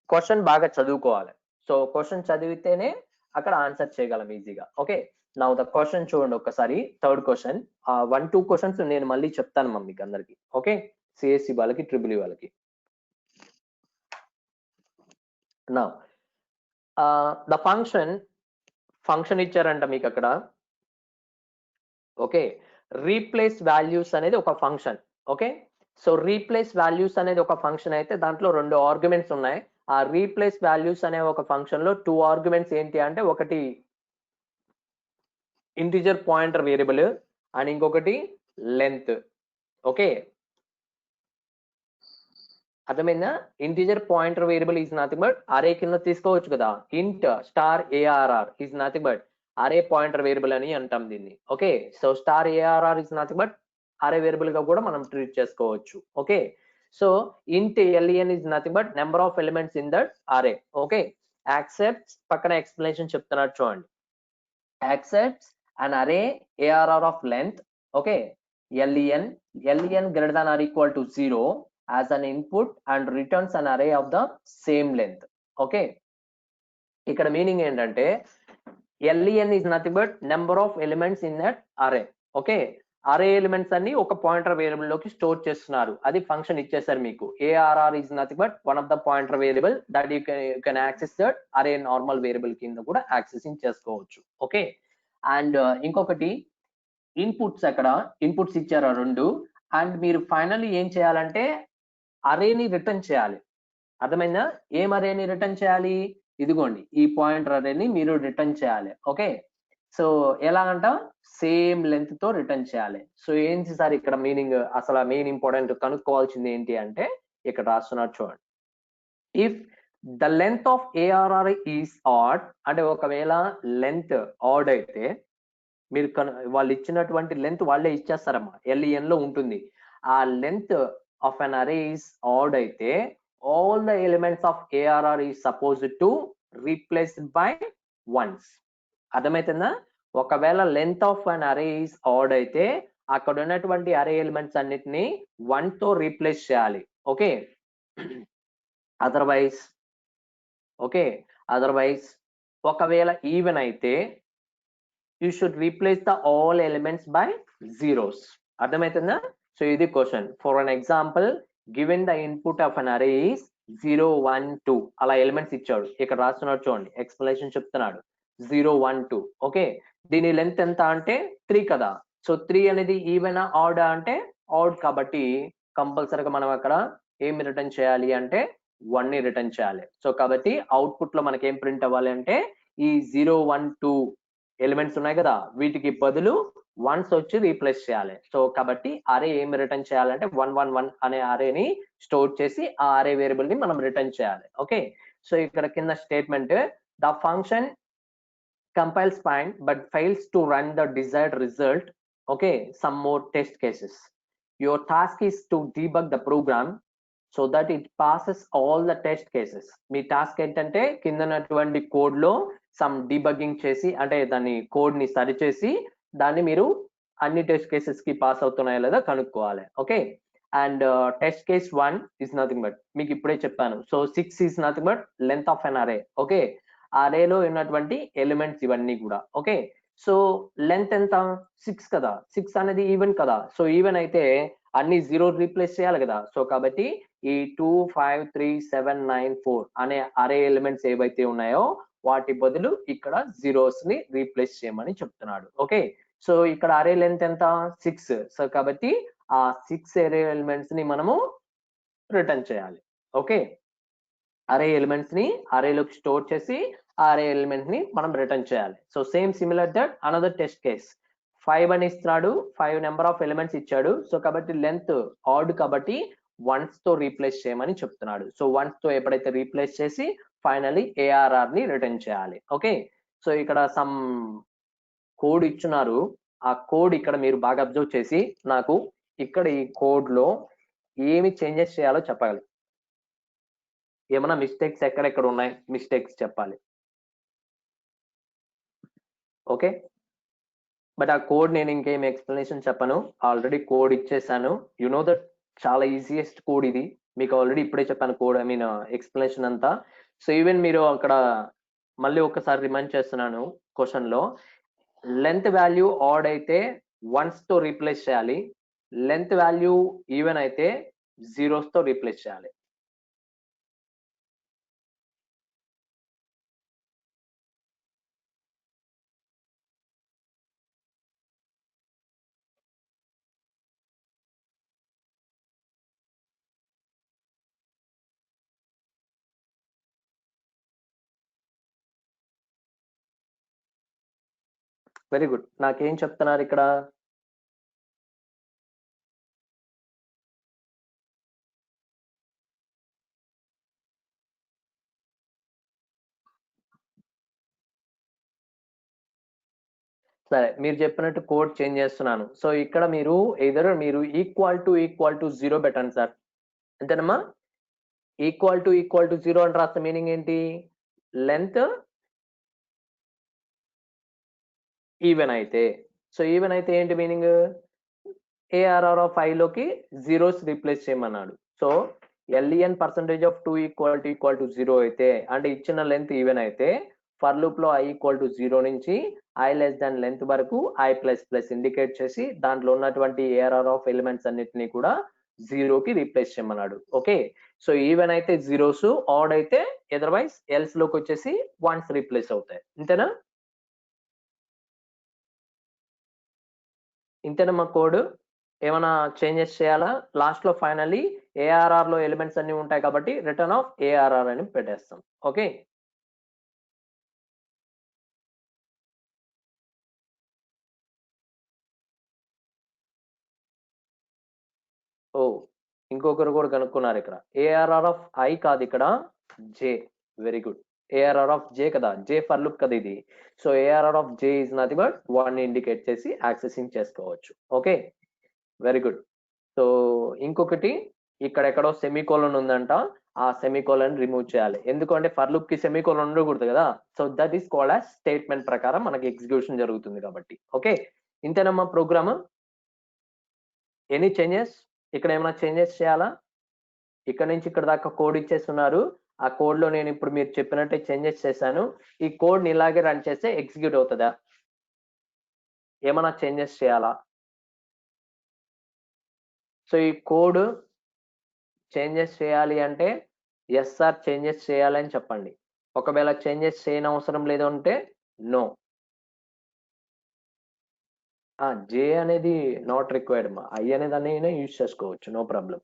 క్వశ్చన్ బాగా చదువుకోవాలి. సో క్వశ్చన్ చదివితేనే అక్కడ ఆన్సర్ చేయగలం ఈజీగా. ఓకే, నౌ ద క్వశ్చన్ చూడండి ఒకసారి, థర్డ్ క్వశ్చన్. 1-2 క్వశ్చన్స్ నేను మళ్ళీ చెప్తాను మీకు అందరికి. ఓకే, సిఎస్సి వాళ్ళకి, ట్రిపుల్ వాళ్ళకి. నౌ ద ఫంక్షన్ ఇచ్చారంట మీకు అక్కడ. ఓకే, రీప్లేస్ వాల్యూస్ అనేది ఒక function. Okay, so replace values అనేది ఒక ఫంక్షన్ అయితే దాంట్లో 2 ఆర్గ్యుమెంట్స్ ఉన్నాయి. ఆ రీప్లేస్ వాల్యూస్ అనే ఒక ఫంక్షన్ లో 2 ఆర్గ్యుమెంట్స్ ఏంటి అంటే, ఒకటి ఇంటిజర్ పాయింటర్ వేరియబుల్ అండ్ ఇంకొకటి లెంత్. ఓకే, అర్థమైందా? Integer pointer variable is nothing but అరే కింద తీసుకోవచ్చు కదా, ఇంట్ star ARR is nothing but అరే పాయింటర్ వేరియబుల్ అని అంటాం దీన్ని. Okay, so star ARR is nothing but array variable గా కూడా మనం ట్రీట్ చేసుకోవచ్చు. ఓకే, సో ఇంట్ LEN is nothing but number of elements in that అరే. ఓకే, యాక్సెప్ట్స్ పక్కన ఎక్స్ప్లెనేషన్ చెప్తున్నారు చూడండి, accepts an array ARR of length. Okay, len greater than or equal to 0 as an input and returns an array of the same length. Okay, ఇక్కడ మీనింగ్ ఏంటంటే len is nothing but number of elements in that array. Okay, అరే ఎలిమెంట్స్ అన్ని ఒక పాయింటర్ వేరియబుల్ లోకి స్టోర్ చేస్తున్నారు, అది ఫంక్షన్ ఇచ్చేసారు మీకు. ARR is nothing but one of the pointer variable that you can access that array normal variable కింద కూడా యాక్సెసింగ్ చేసుకోవచ్చు. ఓకే, అండ్ ఇంకొకటి ఇన్పుట్స్, అక్కడ ఇన్పుట్స్ ఇచ్చారు 2. అండ్ మీరు ఫైనల్లీ ఏం చేయాలంటే అరేని రిటర్న్ చేయాలి. అర్థమైందా? ఏం అరేని రిటర్న్ చేయాలి? ఇదిగోండి ఈ పాయింటర్ అరేని మీరు రిటర్న్ చేయాలి. ఓకే, సో ఎలాగంట, సేమ్ లెంత్ తో రిటర్న్ చేయాలి. సో ఏంటి సార్ ఇక్కడ మీనింగ్, అసలు మెయిన్ ఇంపార్టెంట్ కనుక్కోవాల్సింది ఏంటి అంటే ఇక్కడ రాస్తున్నారు చూడండి, if the length of ARR is odd, అంటే ఒకవేళ లెంత్ ఆడ్ అయితే మీరు వాళ్ళు ఇచ్చినటువంటి లెంత్ వాళ్ళే ఇచ్చేస్తారమ్మా, ఎల్ఈఎన్ లో ఉంటుంది. ఆ లెంత్ ఆఫ్ అన్ అరే ఈస్ ఆడ్ అయితే all the elements of ARR is supposed to replaced by once. అర్థమవుతుందా? ఒకవేళ లెంత్ ఆఫ్ అన్ అరే ఈస్ ఆడ్ అయితే అక్కడ ఉన్నటువంటి అరే ఎలిమెంట్స్ అన్నిటిని 1 తో రీప్లేస్ చేయాలి. ఓకే, అదర్వైజ్ ఒకవేళ ఈవెన్ అయితే you should replace the all elements by zeros. అర్థమవుతుందా? సో ఇది question. For an example, given the input of an అరే ఈస్ 0 1 2 అలా ఎలిమెంట్స్ ఇచ్చాడు, ఇక్కడ రాస్తున్నాడు చూడండి, ఎక్స్ప్లెనేషన్ చెప్తున్నాడు 0 1 2. ఓకే, దీని లెంత్ ఎంత అంటే 3 కదా. సో 3 అనేది ఈవెన్ ఆడ్ అంటే ఆడ్, కాబట్టి కంపల్సరీగా మనం అక్కడ ఏం రిటర్న్ చేయాలి అంటే 1 ని రిటర్న్ చేయాలి. సో కాబట్టి అవుట్పుట్ లో మనకి ఏం ప్రింట్ అవ్వాలి అంటే ఈ 0 1 2 ఎలిమెంట్స్ ఉన్నాయి కదా, వీటికి బదులు వన్స్ వచ్చి రీప్లేస్ చేయాలి. సో కాబట్టి అరే ఏం రిటర్న్ చేయాలంటే 1 1 1 అనే అరేని స్టోర్ చేసి ఆ అరే వేరియబుల్ ని మనం రిటర్న్ చేయాలి. ఓకే, సో ఇక్కడ కింద statement, The function compiles fine but fails to run the desired result. Okay, some more test cases. Your task is to debug the program so that it passes all the test cases. Me task ఏంటంటే కిందనటువంటి కోడ్ లో సమ్ డీబగ్గింగ్ చేసి అంటే దాన్ని కోడ్ ని సరిచేసి దాన్ని మీరు అన్ని టెస్ట్ కేసెస్ కి పాస్ అవుతున్నాయో లేదా కనుక్కోవాలి. Okay, and test case 1 is nothing but మీకు ఇప్పుడే చెప్పాను. So 6 is nothing but length of an అరే. ఓకే, అరేలో ఉన్నటువంటి ఎలిమెంట్స్ ఇవన్నీ కూడా. ఓకే, సో లెంత్ ఎంత 6 కదా, 6 అనేది ఈవెన్ కదా. సో ఈవెన్ అయితే అన్ని జీరో రీప్లేస్ చేయాలి కదా. సో కాబట్టి ఈ 2 5 3 7 9 4 అనే అరే ఎలిమెంట్స్ ఏవైతే ఉన్నాయో వాటి బదులు ఇక్కడ జీరోస్ ని రీప్లేస్ చేయమని చెప్తున్నాడు. ఓకే, సో ఇక్కడ అరే లెంత్ ఎంత 6. సో కాబట్టి ఆ 6 అరే ఎలిమెంట్స్ ని మనము రిటర్న్ చేయాలి. ఓకే, అరే ఎలిమెంట్స్ ని అరేలోకి స్టోర్ చేసి ఆ అరే ఎలిమెంట్ ని మనం రిటర్న్ చేయాలి. So same similar that another test case 5 అని ఇస్తున్నాడు, 5 నెంబర్ ఆఫ్ ఎలిమెంట్స్ ఇచ్చాడు. సో కాబట్టి లెంత్ ఆడ్ కాబట్టి వన్స్ తో రీప్లేస్ చేయమని చెప్తున్నాడు. సో వన్స్ తో ఎప్పుడైతే రీప్లేస్ చేసి ఫైనలీ ఏఆర్ఆర్ ని రిటర్న్ చేయాలి. ఓకే, సో ఇక్కడ సమ్ కోడ్ ఇచ్చున్నారు. ఆ కోడ్ ఇక్కడ మీరు బాగా అబ్జర్వ్ చేసి నాకు ఇక్కడ ఈ కోడ్ లో ఏమి చేంజెస్ చేయాలో చెప్పాలి. ఏమైనా మిస్టేక్స్ ఎక్కడెక్కడ ఉన్నాయి మిస్టేక్స్ చెప్పాలి. ఓకే, బట్ ఆ కోడ్ నేను ఇంకేం ఎక్స్ప్లెనేషన్ చెప్పను, ఆల్రెడీ కోడ్ ఇచ్చేసాను. యు నో దట్ చాలా ఈజియెస్ట్ కోడ్ ఇది, మీకు ఆల్రెడీ ఇప్పుడే చెప్పాను కోడ్, ఐ మీన్ ఎక్స్ప్లెనేషన్ అంతా. సో ఈవెన్ మీరు అక్కడ మళ్ళీ ఒకసారి రిమైండ్ చేస్తున్నాను, క్వశ్చన్ లో లెంత్ వాల్యూ ఆడ్ అయితే వన్స్ తో రీప్లేస్ చేయాలి, లెంత్ వాల్యూ ఈవెన్ అయితే జీరోస్ తో రీప్లేస్ చేయాలి. వెరీ గుడ్, నాకేం చెప్తున్నారు ఇక్కడ? సరే, మీరు చెప్పినట్టు కోడ్ చేంజ్ చేస్తున్నాను. సో ఇక్కడ మీరు ఎదర్ మీరు ఈక్వల్ టు జీరో పెట్టండి సార్, అంతేనమ్మా. ఈక్వల్ టు జీరో అని రాస్తే మీనింగ్ ఏంటి? లెంత్ ఈవెన్ అయితే. సో ఈవెన్ అయితే ఏంటి మీనింగ్? ఏఆర్ఆర్ ఆఫ్ 5 లోకి జీరోస్ రీప్లేస్ చేయమన్నాడు. So LEN percentage of 2 equal to zero అయితే అంటే ఇచ్చిన లెంత్ ఈవెన్ అయితే ఫర్ లూప్ లో ఐ ఈక్వల్ టు జీరో నుంచి ఐ లెస్ దాన్ లెంత్ వరకు ఐ ప్లస్ ప్లస్ ఇండికేట్ చేసి దాంట్లో ఉన్నటువంటి ఏఆర్ఆర్ ఆఫ్ ఎలిమెంట్స్ అన్నిటిని కూడా జీరోకి రీప్లేస్ చేయమన్నాడు. ఓకే, సో ఈవెన్ అయితే జీరోస్, ఆడ్ అయితే అదర్వైజ్ ఎల్స్ లోకి వచ్చేసి వన్స్ రీప్లేస్ అవుతాయి. ఇంతేనా? ఇంతేనమ్మా కోడ్? ఏమైనా చేంజెస్ చేయాలా? లాస్ట్ లో ఫైనల్లీ ఏఆర్ఆర్ లో ఎలిమెంట్స్ అన్ని ఉంటాయి కాబట్టి రిటర్న్ ఆఫ్ ఏఆర్ఆర్ అని పెట్టేస్తాం. ఓకే, ఓ ఇంకొకరు కూడా కనుక్కున్నారు ఇక్కడ. ఏఆర్ఆర్ ఆఫ్ ఐ కాదు ఇక్కడ జే. వెరీ గుడ్, ఏఆర్ఆర్ ఆఫ్ జే కదా, జే ఫర్ లూప్ కదా ఇది. So ARR of J is nothing but 1 indicate చేసి యాక్సెసింగ్ చేసుకోవచ్చు. Okay, very good. సో ఇంకొకటి ఇక్కడ ఎక్కడో సెమీకోలన్ ఉందంట, ఆ సెమీకోలన్ రిమూవ్ చేయాలి. ఎందుకంటే ఫర్ లూప్ కి సెమీకోలన్ ఉండకూడదు కదా. So that is called as statement ప్రకారం మనకి ఎగ్జిక్యూషన్ జరుగుతుంది కాబట్టి. ఓకే, ఇంతేనమ్మా ప్రోగ్రామ్. Any changes? ఇక్కడ ఏమైనా చేంజెస్ చేయాలా? ఇక్కడ నుంచి ఇక్కడ దాకా కోడ్ ఇచ్చేస్తున్నారు. ఆ కోడ్ లో నేను ఇప్పుడు మీరు చెప్పినట్టే చేంజెస్ చేశాను. ఈ కోడ్ ని ఇలాగే రన్ చేస్తే ఎగ్జిక్యూట్ అవుతుందా? ఏమైనా చేంజెస్ చేయాలా? సో ఈ కోడ్ చేంజెస్ చేయాలి అంటే ఎస్ సార్ చేంజెస్ చేయాలని చెప్పండి. ఒకవేళ చేంజెస్ చేయని అవసరం లేదు అంటే నో. జే అనేది నాట్ రిక్వైర్డ్ మా, ఐ అనే దాన్ని యూజ్ చేసుకోవచ్చు, నో ప్రాబ్లం.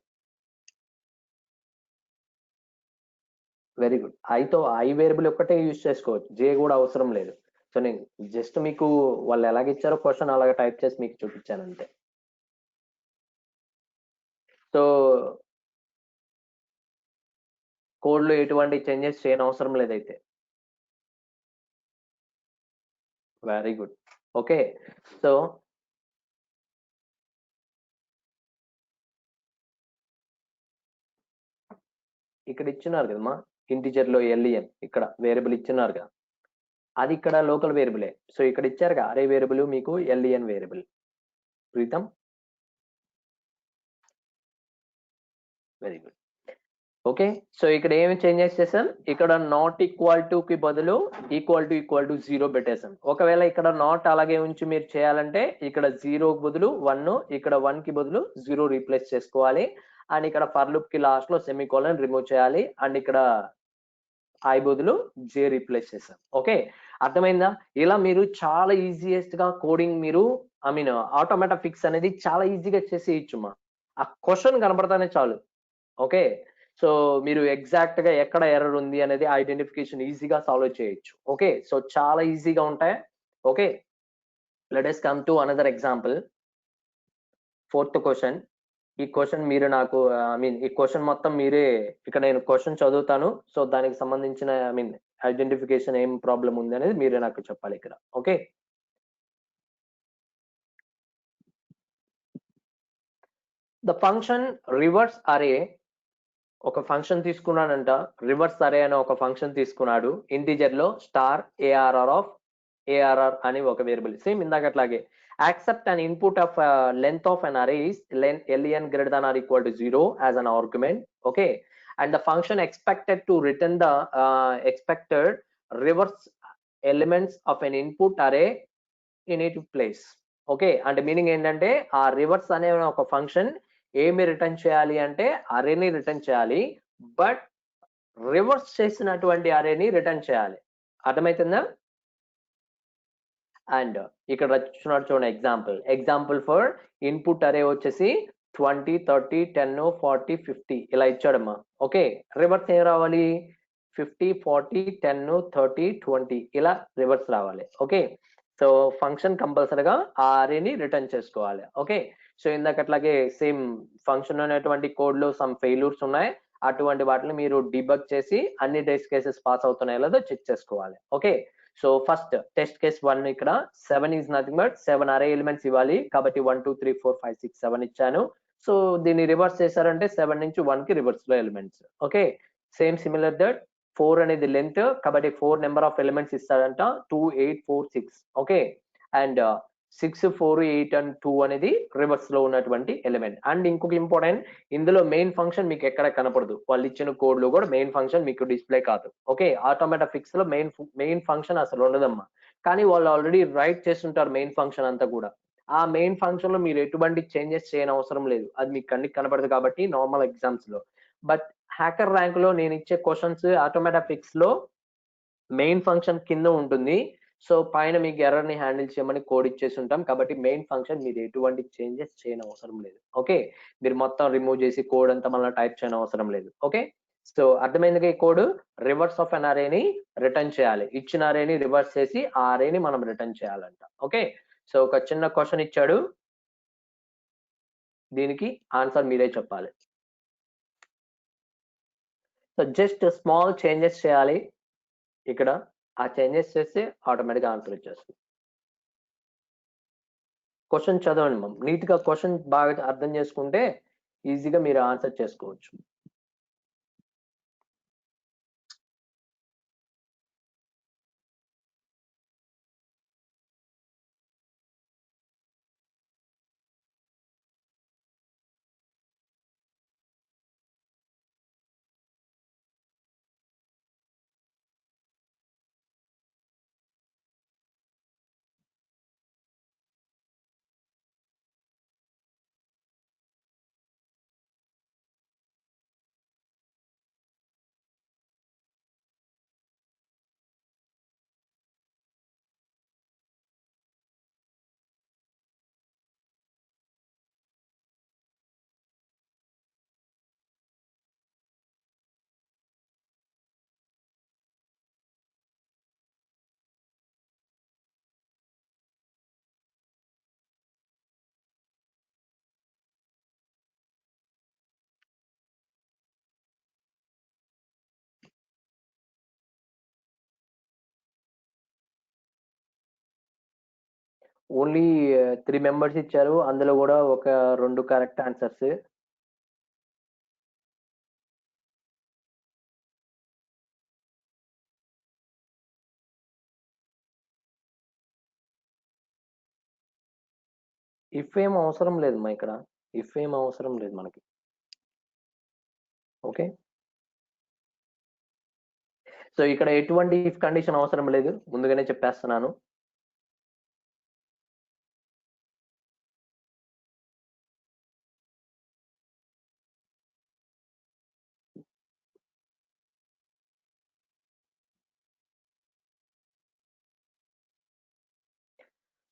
వెరీ గుడ్, ఐతో ఐ వేరియబుల్ ఒక్కటే యూజ్ చేసుకోవచ్చు, జే కూడా అవసరం లేదు. సో నేను జస్ట్ మీకు వాళ్ళు ఎలాగ ఇచ్చారో క్వశ్చన్ అలాగ టైప్ చేసి మీకు చూపించాను అంతే. సో కోడ్ లో ఎటువంటి చేంజెస్ చేయని అవసరం లేదైతే. Very good. ఓకే. సో ఇక్కడ ఇచ్చున్నారు కదమ్మా, ఇంటిజర్ లో ఎల్ఈఎన్ ఇక్కడ వేరియబుల్ ఇచ్చున్నారు కదా, అది ఇక్కడ లోకల్ వేరియబులే. సో ఇక్కడ ఇచ్చారుగా అరే వేరియబుల్ మీకు LEN variable. Preetam very good. Okay. So ఇక్కడ ఏమి చేంజెస్ చేసాం, ఇక్కడ నాట్ ఈక్వల్ టు కి బదులు ఈక్వల్ టు 0 పెట్టేసాం. ఒకవేళ ఇక్కడ నాట్ అలాగే ఉంచి మీరు చేయాలంటే ఇక్కడ 0 బదులు 1, ఇక్కడ 1 కి బదులు 0 రీప్లేస్ చేసుకోవాలి. అండ్ ఇక్కడ ఫర్ లూప్ కి లాస్ట్ లో సెమీకోలన్ రిమూవ్ చేయాలి. అండ్ ఇక్కడ ఐ బదులు జే రీప్లేస్ చేసాం. ఓకే, అర్థమైందా? ఇలా మీరు చాలా ఈజియెస్ట్ గా కోడింగ్ మీరు ఆటోమేటిక్ ఫిక్స్ అనేది చాలా ఈజీగా చేసి ఇచ్చుమా. ఆ క్వశ్చన్ కనపడతానే చాలు. ఓకే, సో మీరు ఎగ్జాక్ట్ గా ఎక్కడ ఎర్రర్ ఉంది అనేది ఐడెంటిఫికేషన్ ఈజీగా సాల్వ్ చేయొచ్చు. ఓకే, సో చాలా ఈజీగా ఉంటాయి. Okay, let us come to another example. 4th question. ఈ క్వశ్చన్ మీరు నాకు ఈ క్వశ్చన్ మొత్తం మీరే, ఇక్కడ నేను క్వశ్చన్ చదువుతాను. సో దానికి సంబంధించిన ఐడెంటిఫికేషన్ ఏం ప్రాబ్లం ఉంది అనేది మీరే నాకు చెప్పాలి ఇక్కడ. ఓకే, ద ఫంక్షన్ రివర్స్ అరే, ఒక ఫంక్షన్ తీసుకున్నాడంట, రివర్స్ అరే అనే ఒక ఫంక్షన్ తీసుకున్నాడు. ఇంటిజర్ లో స్టార్ ఏఆర్ఆర్ అని ఒక వేరియబుల్, సేమ్ ఇందాకట్లాగే. Accept an input of length of an array is len greater than or equal to 0 as an argument. Okay, and the function expected to return the expected reverse elements of an input array in its place. Okay, అంటే మీనింగ్ ఏంటంటే ఆ రివర్స్ అనే ఒక ఫంక్షన్ ఏమి రిటర్న్ చేయాలి అంటే అరేని రిటర్న్ చేయాలి, బట్ రివర్స్ చేసినటువంటి అరేని రిటర్న్ చేయాలి. అర్థమవుతుందా? అండ్ ఇక్కడ చూడండి ఎగ్జాంపుల్ ఫర్ ఇన్పుట్ అరే వచ్చేసి 20, 30, 10, 40, 50 ఇలా ఇచ్చాడమ్మా. ఓకే, రివర్స్ ఏం రావాలి? 50, 40, 10, 30, 20 ఇలా రివర్స్ రావాలి. ఓకే, సో ఫంక్షన్ కంపల్సరీగా ఆ అరేని రిటర్న్ చేసుకోవాలి. ఓకే, సో ఇందాకట్లాగే సేమ్ ఫంక్షన్ అనేటువంటి కోడ్ లో సమ్ ఫెయిల్యూర్స్ ఉన్నాయి. అటువంటి వాటిని మీరు డిబగ్ చేసి అన్ని టెస్ట్ కేసెస్ పాస్ అవుతున్నాయో లేదో చెక్ చేసుకోవాలి. Okay, so first test case 1, ఇక్కడ 7 ఈజ్ నథింగ్ బట్ 7 అరే ఎలిమెంట్స్ ఇవ్వాలి. కాబట్టి 1, 2, 3, 4, 5, 6, 7 ఇచ్చాను. సో దీన్ని రివర్స్ చేశారంటే 7 నుంచి 1 కి రివర్స్ లో elements. Okay, same similar that 4 అనేది లెంత్, కాబట్టి 4 నెంబర్ ఆఫ్ ఎలిమెంట్స్ ఇస్తాడంట, 2, 8, 4, 6. ఓకే, అండ్ 6, 4, 8 అండ్ 2 అనేది రివర్స్ లో ఉన్నటువంటి ఎలిమెంట్. అండ్ ఇంకొక ఇంపార్టెంట్, ఇందులో మెయిన్ ఫంక్షన్ మీకు ఎక్కడ కనపడదు. వాళ్ళు ఇచ్చిన కోడ్ లో కూడా మెయిన్ ఫంక్షన్ మీకు డిస్ప్లే కాదు. ఓకే, ఆటోమేటిక్ ఫిక్స్ లో మెయిన్ ఫంక్షన్ అసలు ఉండదమ్మా. కానీ వాళ్ళు ఆల్రెడీ రైట్ చేస్తుంటారు మెయిన్ ఫంక్షన్ అంతా కూడా. ఆ మెయిన్ ఫంక్షన్ లో మీరు ఎటువంటి చేంజెస్ చేయని అవసరం లేదు, అది మీకు కన్నికి కనపడదు కాబట్టి నార్మల్ ఎగ్జామ్స్ లో. బట్ హ్యాకర్ ర్యాంక్ లో నేను ఇచ్చే క్వశ్చన్స్ ఆటోమేటిక్ ఫిక్స్ లో మెయిన్ ఫంక్షన్ కింద ఉంటుంది. సో పైన మీకు ఎర్రర్ ని హ్యాండిల్ చేయమని కోడ్ ఇచ్చేసి ఉంటాం. కాబట్టి మెయిన్ ఫంక్షన్ మీరు ఎటువంటి చేంజెస్ చేయని అవసరం లేదు. ఓకే, మీరు మొత్తం రిమూవ్ చేసి కోడ్ అంతా మళ్ళీ టైప్ చేయని అవసరం లేదు. ఓకే, సో అర్థమైందిగా? ఈ కోడ్ రివర్స్ ఆఫ్ అన్ అరేని రిటర్న్ చేయాలి. ఇచ్చిన అరేని రివర్స్ చేసి ఆ అరేని మనం రిటర్న్ చేయాలంట. ఓకే, సో ఒక చిన్న క్వశ్చన్ ఇచ్చాడు, దీనికి ఆన్సర్ మీరే చెప్పాలి. సో జస్ట్ స్మాల్ చేంజెస్ చేయాలి ఇక్కడ. ఆ చేంజెస్ చేస్తే ఆటోమేటిక్ ఆన్సర్ వచ్చేస్తుంది. క్వశ్చన్ చదవండి మ్యామ్, నీట్ గా క్వశ్చన్ బాగా అర్థం చేసుకుంటే ఈజీగా మీరు ఆన్సర్ చేసుకోవచ్చు. ఓన్లీ 3 మెంబర్స్ ఇచ్చారు, అందులో కూడా ఒక 2 కరెక్ట్ ఆన్సర్స్. ఇఫ్ ఏం అవసరం లేదు మా ఇక్కడ, ఇఫ్ ఏం అవసరం లేదు మనకి. ఓకే, సో ఇక్కడ ఎటువంటి ఇఫ్ కండిషన్ అవసరం లేదు, ముందుగానే చెప్పేస్తున్నాను.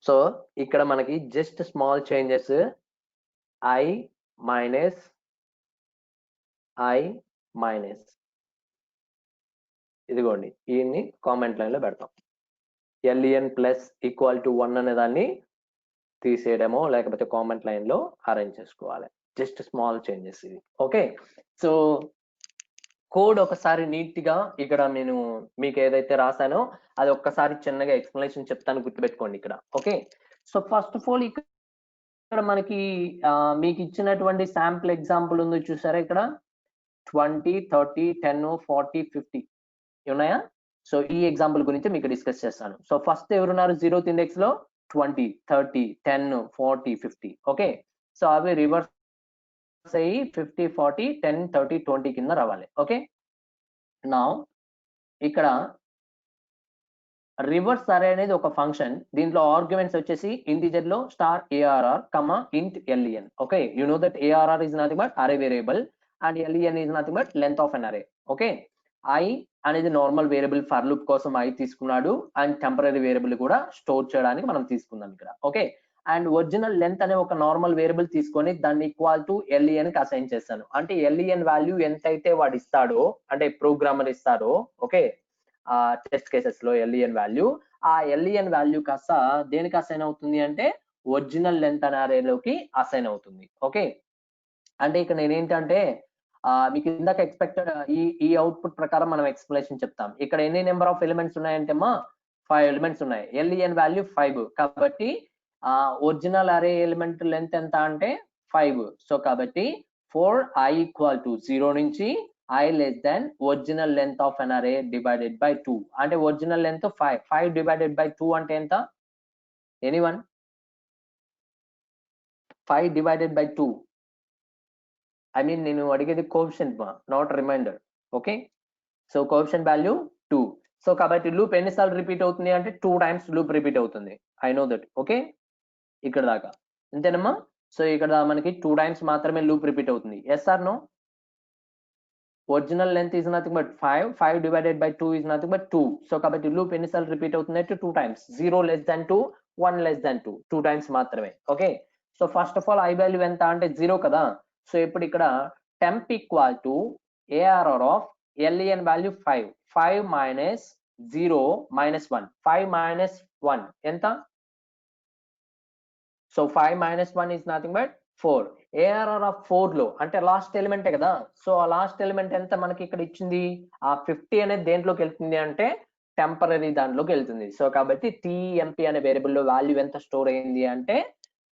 సో ఇక్కడ మనకి just small changes, I minus ఇదిగోండి, ఈయన్ని కామెంట్ లైన్ లో పెడతాం. LN ప్లస్ ఈక్వల్ టు 1 అనే దాన్ని తీసేయడమో లేకపోతే కామెంట్ లైన్ లో అరేంజ్ చేసుకోవాలి. జస్ట్ స్మాల్ చేంజెస్ ఇది. ఓకే, సో కోడ్ ఒకసారి నీట్ గా ఇక్కడ నేను మీకు ఏదైతే రాశానో అది ఒక్కసారి చిన్నగా ఎక్స్ప్లెనేషన్ చెప్తాను, గుర్తుపెట్టుకోండి ఇక్కడ. Okay, so first of all ఇక్కడ మనకి మీకు ఇచ్చినటువంటి శాంపుల్ ఎగ్జాంపుల్ ఉంది చూసారా, ఇక్కడ 20, 30, 10, 40, 50 ఉన్నాయా? సో ఈ ఎగ్జాంపుల్ గురించి మీకు డిస్కస్ చేస్తాను. సో ఫస్ట్ ఎవరున్నారు 0th ఇండెక్స్ లో? 20, 30, 10, 40, 50. ఓకే, సో అవి రివర్స్ అయ్యి 50, 40, 10, 30, 20 కింద రావాలి. ఓకే, నా ఇక్కడ రివర్స్ అరే అనేది ఒక ఫంక్షన్, దీంట్లో ఆర్గ్యుమెంట్స్ వచ్చేసి ఇంటిజర్ లో star ARR, int LEN. Okay, you know that ARR is nothing but array variable and LEN is nothing but length of an array. Okay, I అనేది నార్మల్ వేరియబుల్ ఫర్ లూప్ కోసం I తీసుకున్నాడు, అండ్ టెంపరరీ వేరియబుల్ కూడా స్టోర్ చేయడానికి మనం తీసుకుందాం ఇక్కడ. ఓకే, అండ్ ఒరిజినల్ లెంత్ అనే ఒక నార్మల్ వేరియబుల్ తీసుకొని దాన్ని ఈక్వల్ టు LEN కి అసైన్ చేస్తాను. అంటే LEN వాల్యూ ఎంతైతే వాడు ఇస్తాడో, అంటే ప్రోగ్రామర్ ఇస్తాడో, ఓకే, టెస్ట్ కేసెస్ లో LEN వాల్యూ, ఆ LEN వాల్యూ కాస్త దేనికి అసైన్ అవుతుంది అంటే ఒరిజినల్ లెంత్ అనే అరేలోకి అసైన్ అవుతుంది. ఓకే, అంటే ఇక్కడ నేనేంటంటే మీకు ఇందాక ఎక్స్పెక్టెడ్ ఈ అవుట్పుట్ ప్రకారం మనం ఎక్స్ప్లెనేషన్ చెప్తాం. ఇక్కడ ఎన్ని నెంబర్ ఆఫ్ ఎలిమెంట్స్ ఉన్నాయంటే 5 ఎలిమెంట్స్ ఉన్నాయి, LEN వాల్యూ 5 కాబట్టి ఒరిజినల్ అరే ఎలిమెంట్ లెంత్ ఎంత అంటే 5. సో కాబట్టి 4i = 0 నుంచి I less than original length of an అరే డివైడెడ్ బై 2. అంటే ఒరిజినల్ లెంత్ 5, 5 డివైడెడ్ బై 2 అంటే ఎంత? Anyone? 5 divided by 2, I mean నేను అడిగేది coefficient not remainder. Okay, so coefficient value 2. So కాబట్టి లూప్ ఎన్నిసార్లు రిపీట్ అవుతుంది అంటే 2 టైమ్స్ లూప్ రిపీట్ అవుతుంది. I know that. ఓకే, ఇక్కడ దాకా అంతేనమ్మా. సో ఇక్కడ మనకి 2 టైమ్స్ మాత్రమే లూప్ రిపీట్ అవుతుంది. Yes or no? Original length is nothing but 5, 5 divided by 2 is nothing but 2. So కాబట్టి లూప్ ఎన్నిసార్లు రిపీట్ అవుతుంది అంటే 2 times. 0 less than 2, 1 less than 2, 2 times మాత్రమే. Okay, so first of all I value ఎంత అంటే 0 కదా. సో ఇప్పుడు ఇక్కడ temp equal to ARR of LEN value 5, 5 minus 0 minus 1, 5 minus 1 ఎంత? So 5 minus 1 is nothing but 4. ARR of 4 లో అంటే లాస్ట్ ఎలిమెంటే కదా. సో ఆ లాస్ట్ ఎలిమెంట్ ఎంత మనకి ఇక్కడ ఇచ్చింది? ఆ 50 అనేది దేంట్లోకి వెళ్తుంది అంటే టెంపరరీ దాంట్లోకి వెళ్తుంది. సో కాబట్టి TEMP అనే వేరియబుల్ లో వాల్యూ ఎంత స్టోర్ అయింది అంటే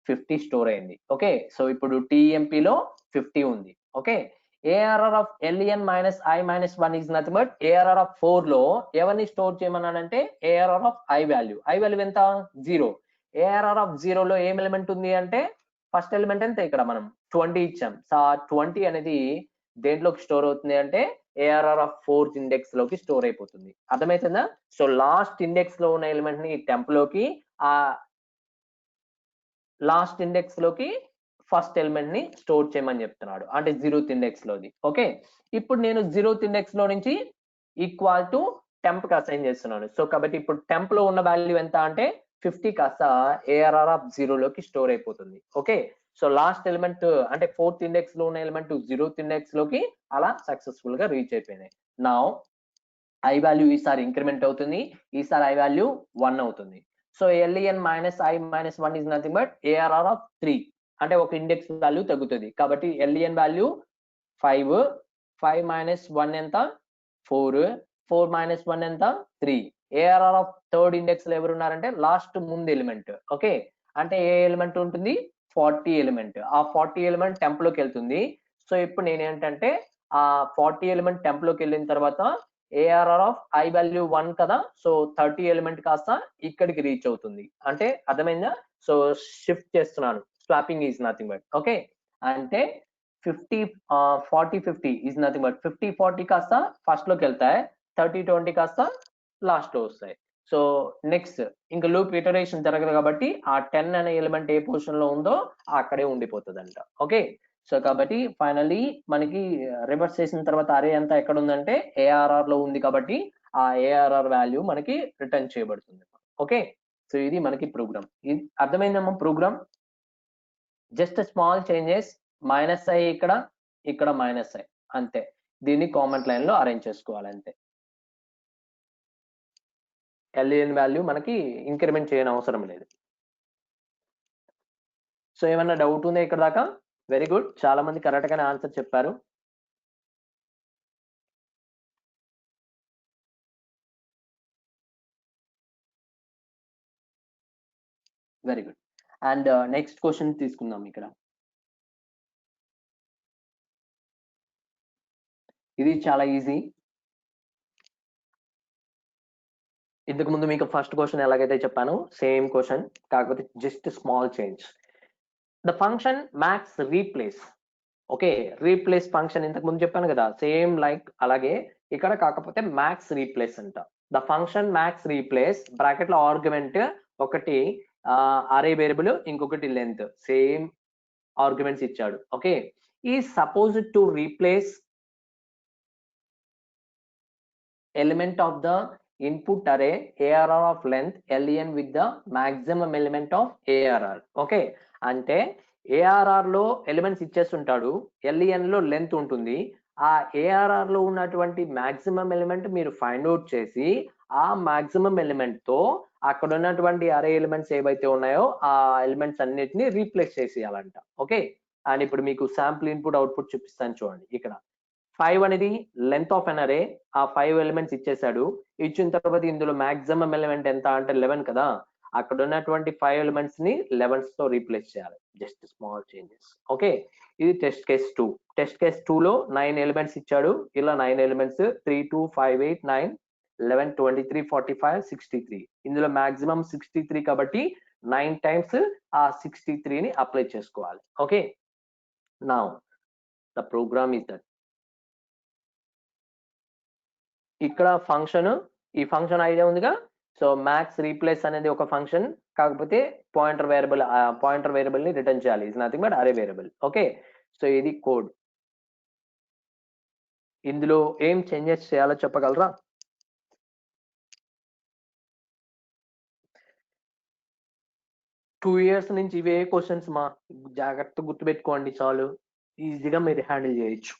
50 స్టోర్ అయింది. ఓకే, సో ఇప్పుడు TEMP లో 50 ఉంది. Okay, ARR of LEN minus I minus 1 is nothing but ARR of 4 లో ఎవరిని స్టోర్ చేయమన్నానంటే ARR of I value. I value ఎంత? 0. ARR ఆఫ్ 0 లో ఏం ఎలిమెంట్ ఉంది అంటే ఫస్ట్ ఎలిమెంట్ ఎంత? ఇక్కడ మనం 20 ఇచ్చాం. సో 20 అనేది దేంట్లోకి స్టోర్ అవుతుంది అంటే ARR ఆఫ్ 4th ఇండెక్స్ లోకి స్టోర్ అయిపోతుంది. అర్థమవుతుందా? సో లాస్ట్ ఇండెక్స్ లో ఉన్న ఎలిమెంట్ ని టెంప్ లోకి, ఆ లాస్ట్ ఇండెక్స్ లోకి ఫస్ట్ ఎలిమెంట్ ని స్టోర్ చేయమని చెప్తున్నాడు, అంటే 0th ఇండెక్స్ లోది. ఓకే, ఇప్పుడు నేను 0th ఇండెక్స్ లో నుంచి ఈక్వల్ టు టెంప్ కి అసైన్ చేస్తున్నాను. సో కాబట్టి ఇప్పుడు టెంప్ లో ఉన్న వాల్యూ ఎంత అంటే 50 కాస్త ARR ఆఫ్ 0 లోకి స్టోర్ అయిపోతుంది. ఓకే, సో లాస్ట్ ఎలిమెంట్ అంటే 4th ఇండెక్స్ లో ఉన్న ఎలిమెంట్ 0th ఇండెక్స్ లోకి అలా సక్సెస్ఫుల్ గా రీచ్ అయిపోయినాయి. నౌ I వాల్యూ ఈసారి ఇంక్రిమెంట్ అవుతుంది, ఈసారి I వాల్యూ 1 అవుతుంది. So LEN minus I minus 1 is nothing but ARR of 3, అంటే ఒక ఇండెక్స్ వాల్యూ తగ్గుతుంది. కాబట్టి LEN వాల్యూ 5, 5 మైనస్ 1 ఎంత? 4, 4 మైనస్ 1 ఎంత? 3. ARR ఆఫ్ 3rd ఇండెక్స్ లో ఎవరు ఉన్నారంటే లాస్ట్ ముందు ఎలిమెంట్. ఓకే, అంటే ఏ ఎలిమెంట్ ఉంటుంది 40 ఎలిమెంట్. ఆ 40 ఎలిమెంట్ టెంప్ లోకి వెళ్తుంది. సో ఇప్పుడు నేనేంటంటే ఆ 40 ఎలిమెంట్ టెంప్ లోకి వెళ్ళిన తర్వాత ఏఆర్ఆర్ ఆఫ్ ఐ వాల్యూ 1 కదా, సో 30 ఎలిమెంట్ కాస్త ఇక్కడికి రీచ్ అవుతుంది. అంటే అర్థమైందా? సో షిఫ్ట్ చేస్తున్నాను. Swapping is nothing but okay. అంటే 50 40 50 ఈజ్ నథింగ్ బట్ 50 40 కాస్త ఫస్ట్ లోకి వెళ్తాయి, 30 20 కాస్త లాస్ట్ లో వస్తాయి. సో నెక్స్ట్ ఇంకా లూప్ ఇటరేషన్ జరగదు కాబట్టి ఆ 10 అనే ఎలిమెంట్ ఏ పొజిషన్ లో ఉందో అక్కడే ఉండిపోతుందంట. ఓకే. సో కాబట్టి ఫైనల్లీ మనకి రివర్స్ చేసిన తర్వాత అరే అంతా ఎక్కడ ఉందంటే ఏఆర్ఆర్ లో ఉంది కాబట్టి ఆ ఏఆర్ఆర్ వాల్యూ మనకి రిటర్న్ చేయబడుతుంది. ఓకే. సో ఇది మనకి ప్రోగ్రామ్. ఇది అర్థమైందమ్మా program? Just small changes, minus I ఇక్కడ, ఇక్కడ మైనస్ ఐ, అంతే. దీన్ని కామెంట్ లైన్ లో అరేంజ్ చేసుకోవాలి అంతే. ఎల్ఈఎన్ వాల్యూ మనకి ఇంక్రిమెంట్ చేయని అవసరం లేదు. సో ఏమన్నా డౌట్ ఉందా ఇక్కడ దాకా? వెరీ గుడ్, చాలా మంది కరెక్ట్ గానే ఆన్సర్ చెప్పారు. Very good. And next question తీసుకుందాం ఇక్కడ. ఇది చాలా ఈజీ. ఇంతకు ముందు మీకు ఫస్ట్ క్వశ్చన్ ఎలాగైతే చెప్పాను సేమ్ క్వశ్చన్, కాకపోతే just small change. The function max replace. Okay, replace function ఇంతకు ముందు చెప్పాను కదా, సేమ్ లైక్ అలాగే ఇక్కడ, కాకపోతే మ్యాక్స్ రీప్లేస్ అంట. The function max replace bracket లో ఆర్గ్యుమెంట్ ఒకటి అరే వేరియబుల్, ఇంకొకటి లెంత్, సేమ్ ఆర్గ్యుమెంట్స్ ఇచ్చాడు. ఓకే, ఈ suppose to replace element of the input array ARR of length len with the maximum element of ARR. Okay, అంటే ఏఆర్ఆర్ లో ఎలిమెంట్స్ ఇచ్చేస్తుంటాడు, ఎల్ఈఎన్ లో లెంత్ ఉంటుంది. ఆ ఏఆర్ఆర్ లో ఉన్నటువంటి మాక్సిమం ఎలిమెంట్ మీరు ఫైండ్ అవుట్ చేసి ఆ మాక్సిమం ఎలిమెంట్ తో అక్కడ ఉన్నటువంటి అరే ఎలిమెంట్స్ ఏవైతే ఉన్నాయో ఆ ఎలిమెంట్స్ అన్నిటిని రీప్లేస్ చేసేయాలంట. ఓకే, అండ్ ఇప్పుడు మీకు శాంపుల్ ఇన్పుట్ అవుట్పుట్ చూపిస్తాను చూడండి. ఇక్కడ 5 అనేది లెంత్ ఆఫ్ అన్ అరే, ఆ 5 ఎలిమెంట్స్ ఇచ్చేసాడు. ఇచ్చిన తర్వాత ఇందులో మాక్సిమం ఎలిమెంట్ ఎంత అంటే 11 కదా, అక్కడ ఉన్నటువంటి 5 ఎలిమెంట్స్ ని 11 తో రీప్లేస్ చేయాలి. Just small changes. ఓకే, ఇది టెస్ట్ కేస్ 2. టెస్ట్ కేస్ 2 లో 9 ఎలిమెంట్స్ ఇచ్చాడు. ఇలా 9 ఎలిమెంట్స్ 3 2 5 8 9 11 23 45 63. ఇందులో మాక్సిమం 63 కాబట్టి 9 టైమ్స్ ఆ 63 ని అప్లై చేసుకోవాలి. Okay, now the program is that. ఇక్కడ ఫంక్షన్, ఈ ఫంక్షన్ ఐడియా ఉందిగా. సో మ్యాక్స్ రీప్లేస్ అనేది ఒక ఫంక్షన్, కాకపోతే పాయింటర్ వేరియబుల్ ని రిటర్న్ చేయాలి. Is nothing but array variable. Okay, so ఇది కోడ్. ఇందులో ఏం చేంజెస్ చేయాలో చెప్పగలరా? టూ ఇయర్స్ నుంచి ఇవే క్వశ్చన్స్ మా, జాగ్రత్త గుర్తుపెట్టుకోండి చాలు, ఈజీగా మీరు హ్యాండిల్ చేయొచ్చు.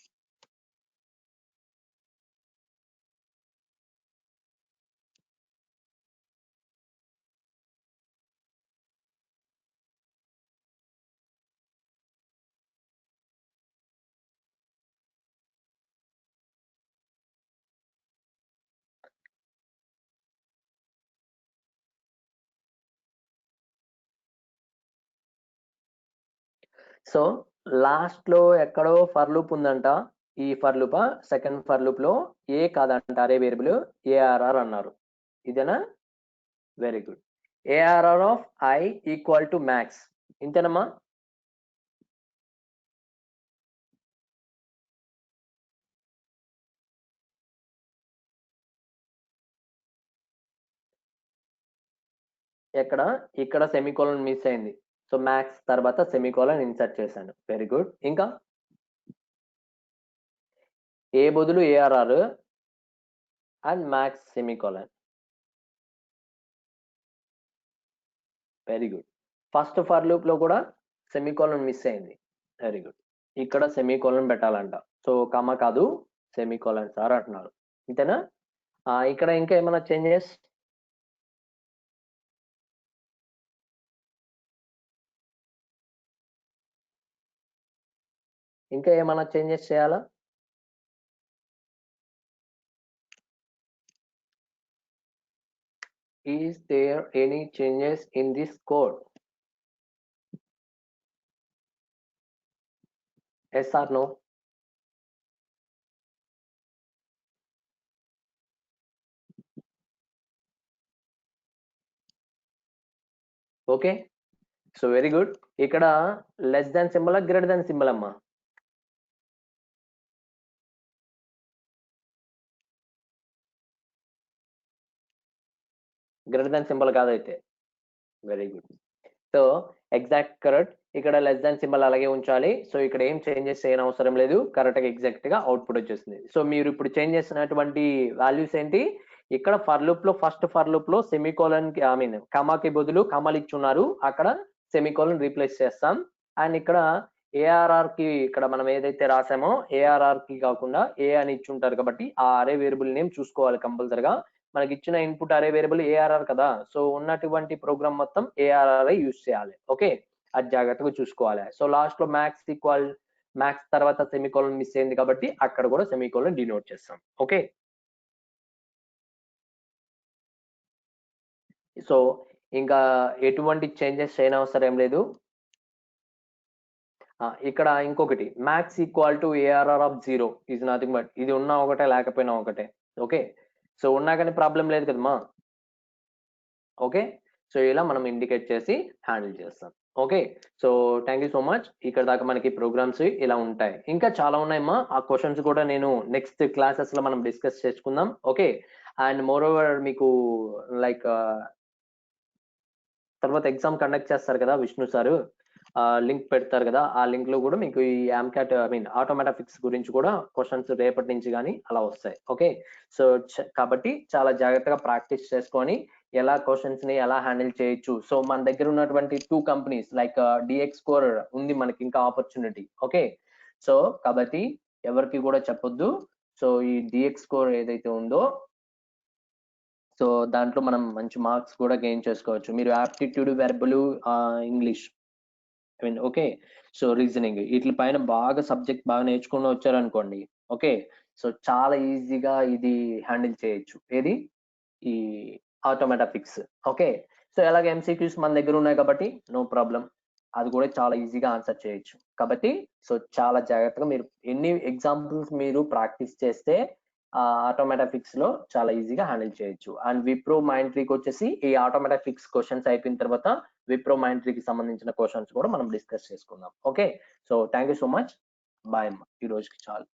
సో లాస్ట్ లో ఎక్కడో ఫర్ లూప్ ఉందంట. ఈ for loop second for loop లో ఏ కాదంట అరే వేరియబుల్, ఏఆర్ఆర్ అన్నారు. ఇదేనా? Very good. ARR of I equal to max, ఇంతేనమ్మా? ఎక్కడ? ఇక్కడ సెమీకోలన్ మిస్ అయింది. సో మ్యాక్స్ తర్వాత సెమీకోలన్ ఇన్సర్ట్ చేశాను. Very good. ఇంకా ఏ బదులు ARR and max semicolon. Very good. First for loop లో కూడా సెమీకోలన్ మిస్ అయింది. Very good. ఇక్కడ సెమీకోలన్ పెట్టాలంట. సో కమ కాదు సెమీకోలన్ సార్ అంటున్నారు, అంతేనా? ఇక్కడ ఇంకా ఏమైనా చేంజెస్? ఇంకా ఏమైనా చేంజెస్ చేయాలా? Is there any changes in this code? Yes or no? Okay, so very good. ఇక్కడ less than symbol greater than symbol అమ్మా? గ్రేటర్ దాన్ సింబల్ కాదైతే. Very good. So exact correct. ఇక్కడ లెస్ దాన్ సింబల్ అలాగే ఉంచాలి. సో ఇక్కడ ఏం చేంజెస్ చేయని అవసరం లేదు, కరెక్ట్ గా ఎగ్జాక్ట్ గా అవుట్పుట్ వచ్చేస్తుంది. సో మీరు ఇప్పుడు చేంజ్ చేసినటువంటి వాల్యూస్ ఏంటి? ఇక్కడ ఫర్ లూప్ లో ఫస్ట్ ఫర్ లూప్ లో సెమీకోలన్ కి కమాకి బదులు కమల్ ఇచ్చున్నారు, అక్కడ సెమీకోలన్ రీప్లేస్ చేస్తాం. అండ్ ఇక్కడ ఏఆర్ఆర్ కి ఇక్కడ మనం ఏదైతే రాసామో ఏఆర్ఆర్ కి కాకుండా ఏ అని ఇచ్చుంటారు కాబట్టి ఆ అరే వేరియబుల్ నేమ్ చూసుకోవాలి కంపల్సరిగా. మనకి ఇచ్చిన ఇన్పుట్ అరే వేరియబుల్ ఏఆర్ఆర్ కదా, సో ఉన్నటువంటి ప్రోగ్రామ్ మొత్తం ఏఆర్ఆర్ యూజ్ చేయాలి. ఓకే, అది జాగ్రత్తగా చూసుకోవాలి. సో లాస్ట్ లో మ్యాక్స్ ఈక్వల్ మ్యాక్స్ తర్వాత సెమీకోలన్ మిస్ అయింది కాబట్టి అక్కడ కూడా సెమీకోలన్ డినోట్ చేస్తాం. ఓకే, సో ఇంకా ఎటువంటి చేంజెస్ చేయనవసరం లేదు. ఇక్కడ ఇంకొకటి max equal to ARR of 0 is nothing but ఇది ఉన్నా ఒకటే లేకపోయినా ఒకటే. ఓకే, సో ఉన్నా కానీ ప్రాబ్లం లేదు కదమ్మా. ఓకే, సో ఇలా మనం ఇండికేట్ చేసి హ్యాండిల్ చేస్తాం. Okay, so thank you so much. ఇక్కడ దాకా మనకి ప్రోగ్రామ్స్ ఇలా ఉంటాయి, ఇంకా చాలా ఉన్నాయమ్మా. ఆ క్వశ్చన్స్ కూడా నేను నెక్స్ట్ క్లాసెస్ లో మనం డిస్కస్ చేసుకుందాం. ఓకే, అండ్ మోర్ ఓవర్ మీకు లైక్ తర్వాత ఎగ్జామ్ కండక్ట్ చేస్తారు కదా విష్ణు సారు, లింక్ పెడతారు కదా, ఆ లింక్ లో కూడా మీకు ఈ ఆమ్కాట్ ఆటోమేటిక్స్ గురించి కూడా క్వశ్చన్స్ రేపటి నుంచి కానీ అలా వస్తాయి. ఓకే, సో కాబట్టి చాలా జాగ్రత్తగా ప్రాక్టీస్ చేసుకొని ఎలా క్వశ్చన్స్ ని ఎలా హ్యాండిల్ చేయొచ్చు. సో మన దగ్గర ఉన్నటువంటి 2 కంపెనీస్ లైక్ డిఎక్స్ స్కోర్ ఉంది మనకి ఇంకా ఆపర్చునిటీ. ఓకే, సో కాబట్టి ఎవరికి కూడా చెప్పొద్దు. సో ఈ డిఎక్స్ స్కోర్ ఏదైతే ఉందో సో దాంట్లో మనం మంచి మార్క్స్ కూడా గెయిన్ చేసుకోవచ్చు. మీరు aptitude, verbal, English okay, so reasoning వీటి పైన బాగా సబ్జెక్ట్ బాగా నేర్చుకుని వచ్చారనుకోండి. ఓకే, సో చాలా ఈజీగా ఇది హ్యాండిల్ చేయొచ్చు, ఏది ఈ ఆటోమేటిక్స్. ఓకే, సో ఎలాగ ఎంసీక్యూస్ మన దగ్గర ఉన్నాయి కాబట్టి నో ప్రాబ్లం, అది కూడా చాలా ఈజీగా ఆన్సర్ చేయొచ్చు. కాబట్టి సో చాలా జాగ్రత్తగా మీరు ఎన్ని ఎగ్జాంపుల్స్ మీరు ప్రాక్టీస్ చేస్తే ఆటోమేటిక్స్ లో చాలా ఈజీగా హ్యాండిల్ చేయొచ్చు. అండ్ విప్రో మైండ్ ట్రీకి వచ్చేసి ఈ ఆటోమేటిక్స్ క్వశ్చన్స్ అయిపోయిన తర్వాత విప్రో మైండ్ ట్రీకి సంబంధించిన క్వశ్చన్స్ కూడా మనం డిస్కస్ చేసుకుందాం. Okay, so thank you so much. Bye అమ్మా, ఈ రోజుకి చాలు.